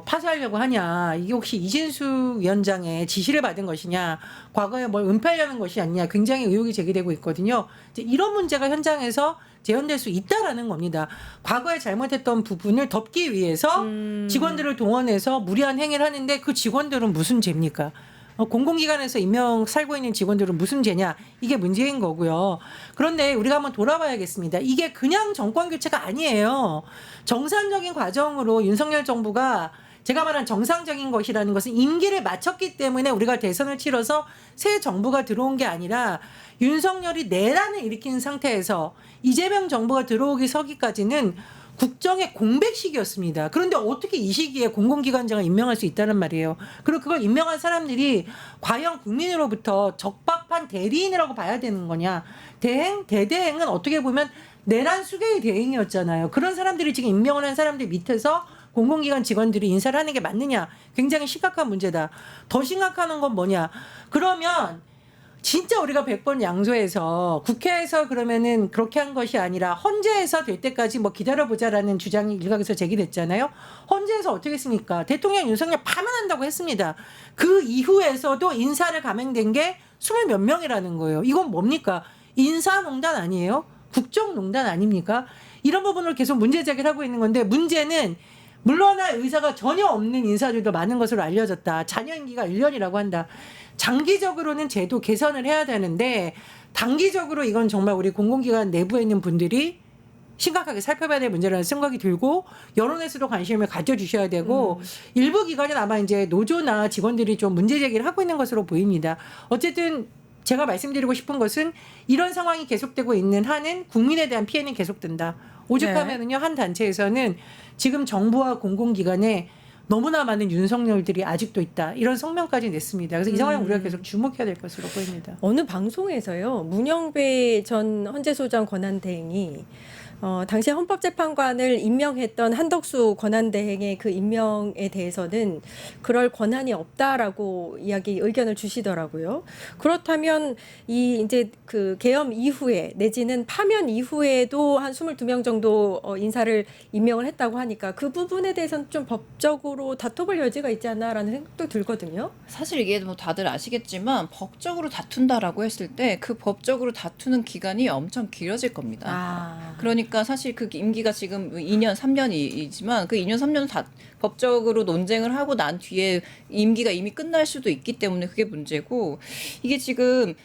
파쇄하려고 하냐. 이게 혹시 이진수 위원장의 지시를 받은 것이냐. 과거에 뭘 은폐하려는 것이 아니냐. 굉장히 의혹이 제기되고 있거든요. 이제 이런 문제가 현장에서 재현될 수 있다라는 겁니다. 과거에 잘못했던 부분을 덮기 위해서 직원들을 동원해서 무리한 행위를 하는데 그 직원들은 무슨 죄입니까? 공공기관에서 임명 살고 있는 직원들은 무슨 죄냐 이게 문제인 거고요. 그런데 우리가 한번 돌아봐야겠습니다. 이게 그냥 정권 교체가 아니에요. 정상적인 과정으로 윤석열 정부가 제가 말한 정상적인 것이라는 것은 임기를 마쳤기 때문에 우리가 대선을 치러서 새 정부가 들어온 게 아니라 윤석열이 내란을 일으킨 상태에서 이재명 정부가 들어오기 서기까지는 국정의 공백 시기였습니다. 그런데 어떻게 이 시기에 공공기관장을 임명할 수 있다는 말이에요. 그리고 그걸 임명한 사람들이 과연 국민으로부터 적합한 대리인이라고 봐야 되는 거냐. 대대행은 어떻게 보면 내란 수계의 대행이었잖아요. 그런 사람들이 지금 임명을 한 사람들 밑에서 공공기관 직원들이 인사를 하는 게 맞느냐. 굉장히 심각한 문제다. 더 심각한 건 뭐냐. 그러면 진짜 우리가 100번 양조해서 국회에서 그러면은 그렇게 한 것이 아니라 헌재에서 될 때까지 뭐 기다려보자라는 주장이 일각에서 제기됐잖아요. 헌재에서 어떻게 했습니까? 대통령 윤석열 파면한다고 했습니다. 그 이후에서도 인사를 감행된 게 20 몇 명이라는 거예요. 이건 뭡니까? 인사농단 아니에요? 국정농단 아닙니까? 이런 부분을 계속 문제 제기를 하고 있는 건데 문제는 물러날 의사가 전혀 없는 인사들도 많은 것으로 알려졌다. 잔여 임기가 1년이라고 한다. 장기적으로는 제도 개선을 해야 되는데 단기적으로 이건 정말 우리 공공기관 내부에 있는 분들이 심각하게 살펴봐야 될 문제라는 생각이 들고 여론에서도 관심을 가져주셔야 되고 일부 기관은 아마 이제 노조나 직원들이 좀 문제 제기를 하고 있는 것으로 보입니다. 어쨌든 제가 말씀드리고 싶은 것은 이런 상황이 계속되고 있는 한은 국민에 대한 피해는 계속된다. 오죽하면은요 한 단체에서는 지금 정부와 공공기관에 너무나 많은 윤석열들이 아직도 있다. 이런 성명까지 냈습니다. 그래서 이 상황을 우리가 계속 주목해야 될 것으로 보입니다. 어느 방송에서요 문영배 전 헌재소장 권한대행이 당시 헌법재판관을 임명했던 한덕수 권한대행의 그 임명에 대해서는 그럴 권한이 없다라고 의견을 주시더라고요. 그렇다면 이 이제 그 계엄 이후에 내지는 파면 이후에도 한 22명 정도 인사를 임명을 했다고 하니까 그 부분에 대해서는 좀 법적으로 다퉈볼 여지가 있지 않나라는 생각도 들거든요. 사실 이게 뭐 다들 아시겠지만 법적으로 다툰다라고 했을 때 그 법적으로 다투는 기간이 엄청 길어질 겁니다. 그러니까 사실 그 임기가 지금 2년, 3년이지만 그 2년, 3년 다 법적으로 논쟁을 하고 난 뒤에 임기가 이미 끝날 수도 있기 때문에 그게 문제고 이게 지금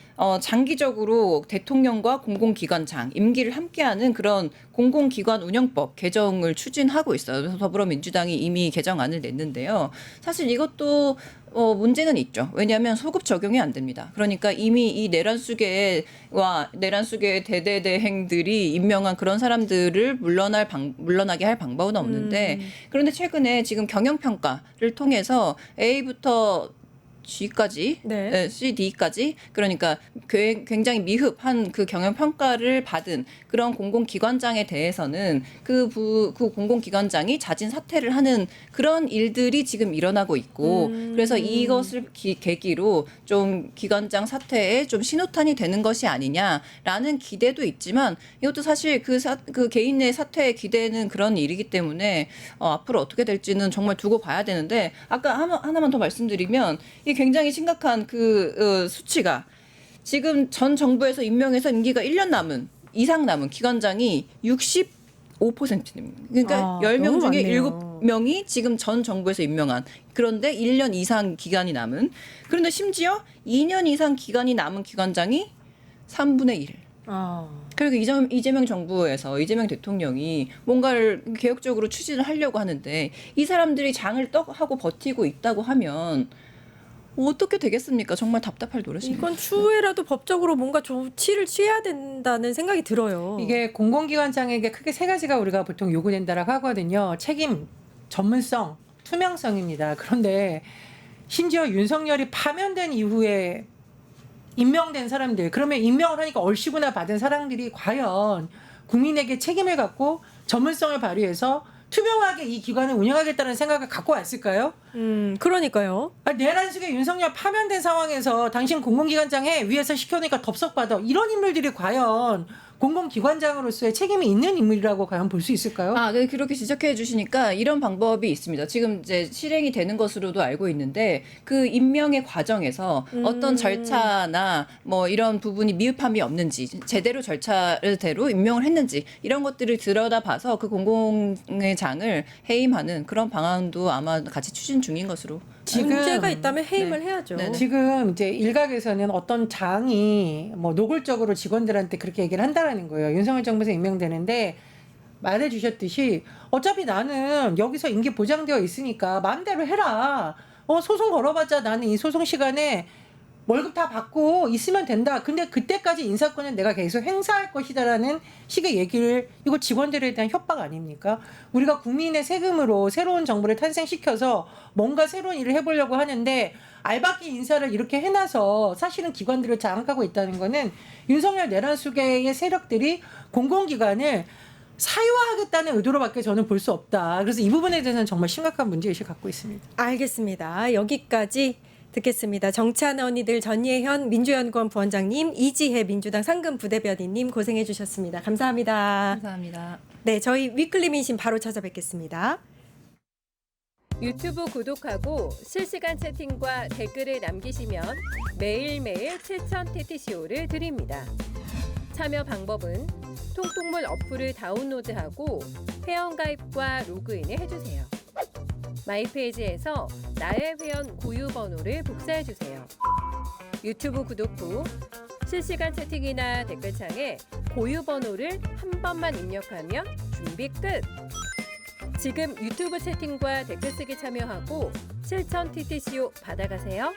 장기적으로 대통령과 공공기관장 임기를 함께하는 그런 공공기관 운영법 개정을 추진하고 있어요. 그래서 더불어민주당이 이미 개정안을 냈는데요. 사실 이것도 문제는 있죠. 왜냐하면 소급 적용이 안 됩니다. 그러니까 이미 이 내란수계와 내란수계 대대대행들이 임명한 그런 사람들을 물러나게 할 방법은 없는데 그런데 최근에 지금 경영평가를 통해서 A부터 G까지, 네. C, D까지 그러니까 굉장히 미흡한 그 경영 평가를 받은 그런 공공기관장에 대해서는 그 공공기관장이 자진 사퇴를 하는 그런 일들이 지금 일어나고 있고 그래서 이것을 계기로 좀 기관장 사퇴에 좀 신호탄이 되는 것이 아니냐라는 기대도 있지만 이것도 사실 그 개인의 사퇴에 기대는 그런 일이기 때문에 앞으로 어떻게 될지는 정말 두고 봐야 되는데 아까 하나만 더 말씀드리면 이 굉장히 심각한 그 수치가 지금 전 정부에서 임명해서 임기가 1년 이상 남은 기관장이 65%입니다. 그러니까 10명 너무 중에 많네요. 7명이 지금 전 정부에서 임명한 그런데 1년 이상 기간이 남은 그런데 심지어 2년 이상 기간이 남은 기관장이 3분의 1. 그리고 이재명 정부에서 이재명 대통령이 뭔가를 개혁적으로 추진을 하려고 하는데 이 사람들이 장을 떡하고 버티고 있다고 하면 어떻게 되겠습니까? 정말 답답할 노릇입니다. 이건 추후에라도 법적으로 뭔가 조치를 취해야 된다는 생각이 들어요. 이게 공공기관장에게 크게 세 가지가 우리가 보통 요구된다라고 하거든요. 책임, 전문성, 투명성입니다. 그런데 심지어 윤석열이 파면된 이후에 임명된 사람들, 그러면 임명을 하니까 얼씨구나 받은 사람들이 과연 국민에게 책임을 갖고 전문성을 발휘해서 투명하게 이 기관을 운영하겠다는 생각을 갖고 왔을까요? 그러니까요. 내란숙의 윤석열 파면된 상황에서 당신 공공기관장 해 위에서 시켜놓으니까 덥석받아 이런 인물들이 과연 공공기관장으로서의 책임이 있는 인물이라고 과연 볼 수 있을까요? 네, 그렇게 지적해 주시니까 이런 방법이 있습니다. 지금 이제 실행이 되는 것으로도 알고 있는데 그 임명의 과정에서 어떤 절차나 뭐 이런 부분이 미흡함이 없는지 제대로 절차대로 임명을 했는지 이런 것들을 들여다봐서 그 공공의 장을 해임하는 그런 방안도 아마 같이 추진 중인 것으로. 문제가 있다면 해임을 해야죠. 네네. 지금 이제 일각에서는 어떤 장이 뭐 노골적으로 직원들한테 그렇게 얘기를 한다라는 거예요. 윤석열 정부에서 임명되는데 말해주셨듯이 어차피 나는 여기서 임기 보장되어 있으니까 마음대로 해라. 소송 걸어봤자 나는 이 소송 시간에 월급 다 받고 있으면 된다. 근데 그때까지 인사권은 내가 계속 행사할 것이다라는 식의 얘기를 이거 직원들에 대한 협박 아닙니까? 우리가 국민의 세금으로 새로운 정부를 탄생시켜서 뭔가 새로운 일을 해보려고 하는데 알박기 인사를 이렇게 해놔서 사실은 기관들을 장악하고 있다는 거는 윤석열 내란수계의 세력들이 공공기관을 사유화하겠다는 의도로밖에 저는 볼 수 없다. 그래서 이 부분에 대해서는 정말 심각한 문제의식을 갖고 있습니다. 알겠습니다. 여기까지 듣겠습니다. 정치하는 언니들 전예현 민주연구원 부원장님, 이지혜 민주당 상근 부대변인님 고생해 주셨습니다. 감사합니다. 감사합니다. 네, 저희 위클리 민심 바로 찾아뵙겠습니다. 유튜브 구독하고 실시간 채팅과 댓글을 남기시면 매일매일 7,000TTCO를 드립니다. 참여 방법은 통통물 어플을 다운로드하고 회원가입과 로그인을 해주세요. 마이페이지에서 나의 회원 고유 번호를 복사해주세요. 유튜브 구독 후 실시간 채팅이나 댓글창에 고유 번호를 한 번만 입력하면 준비 끝! 지금 유튜브 채팅과 댓글 쓰기 참여하고 7,000TTCO 받아가세요.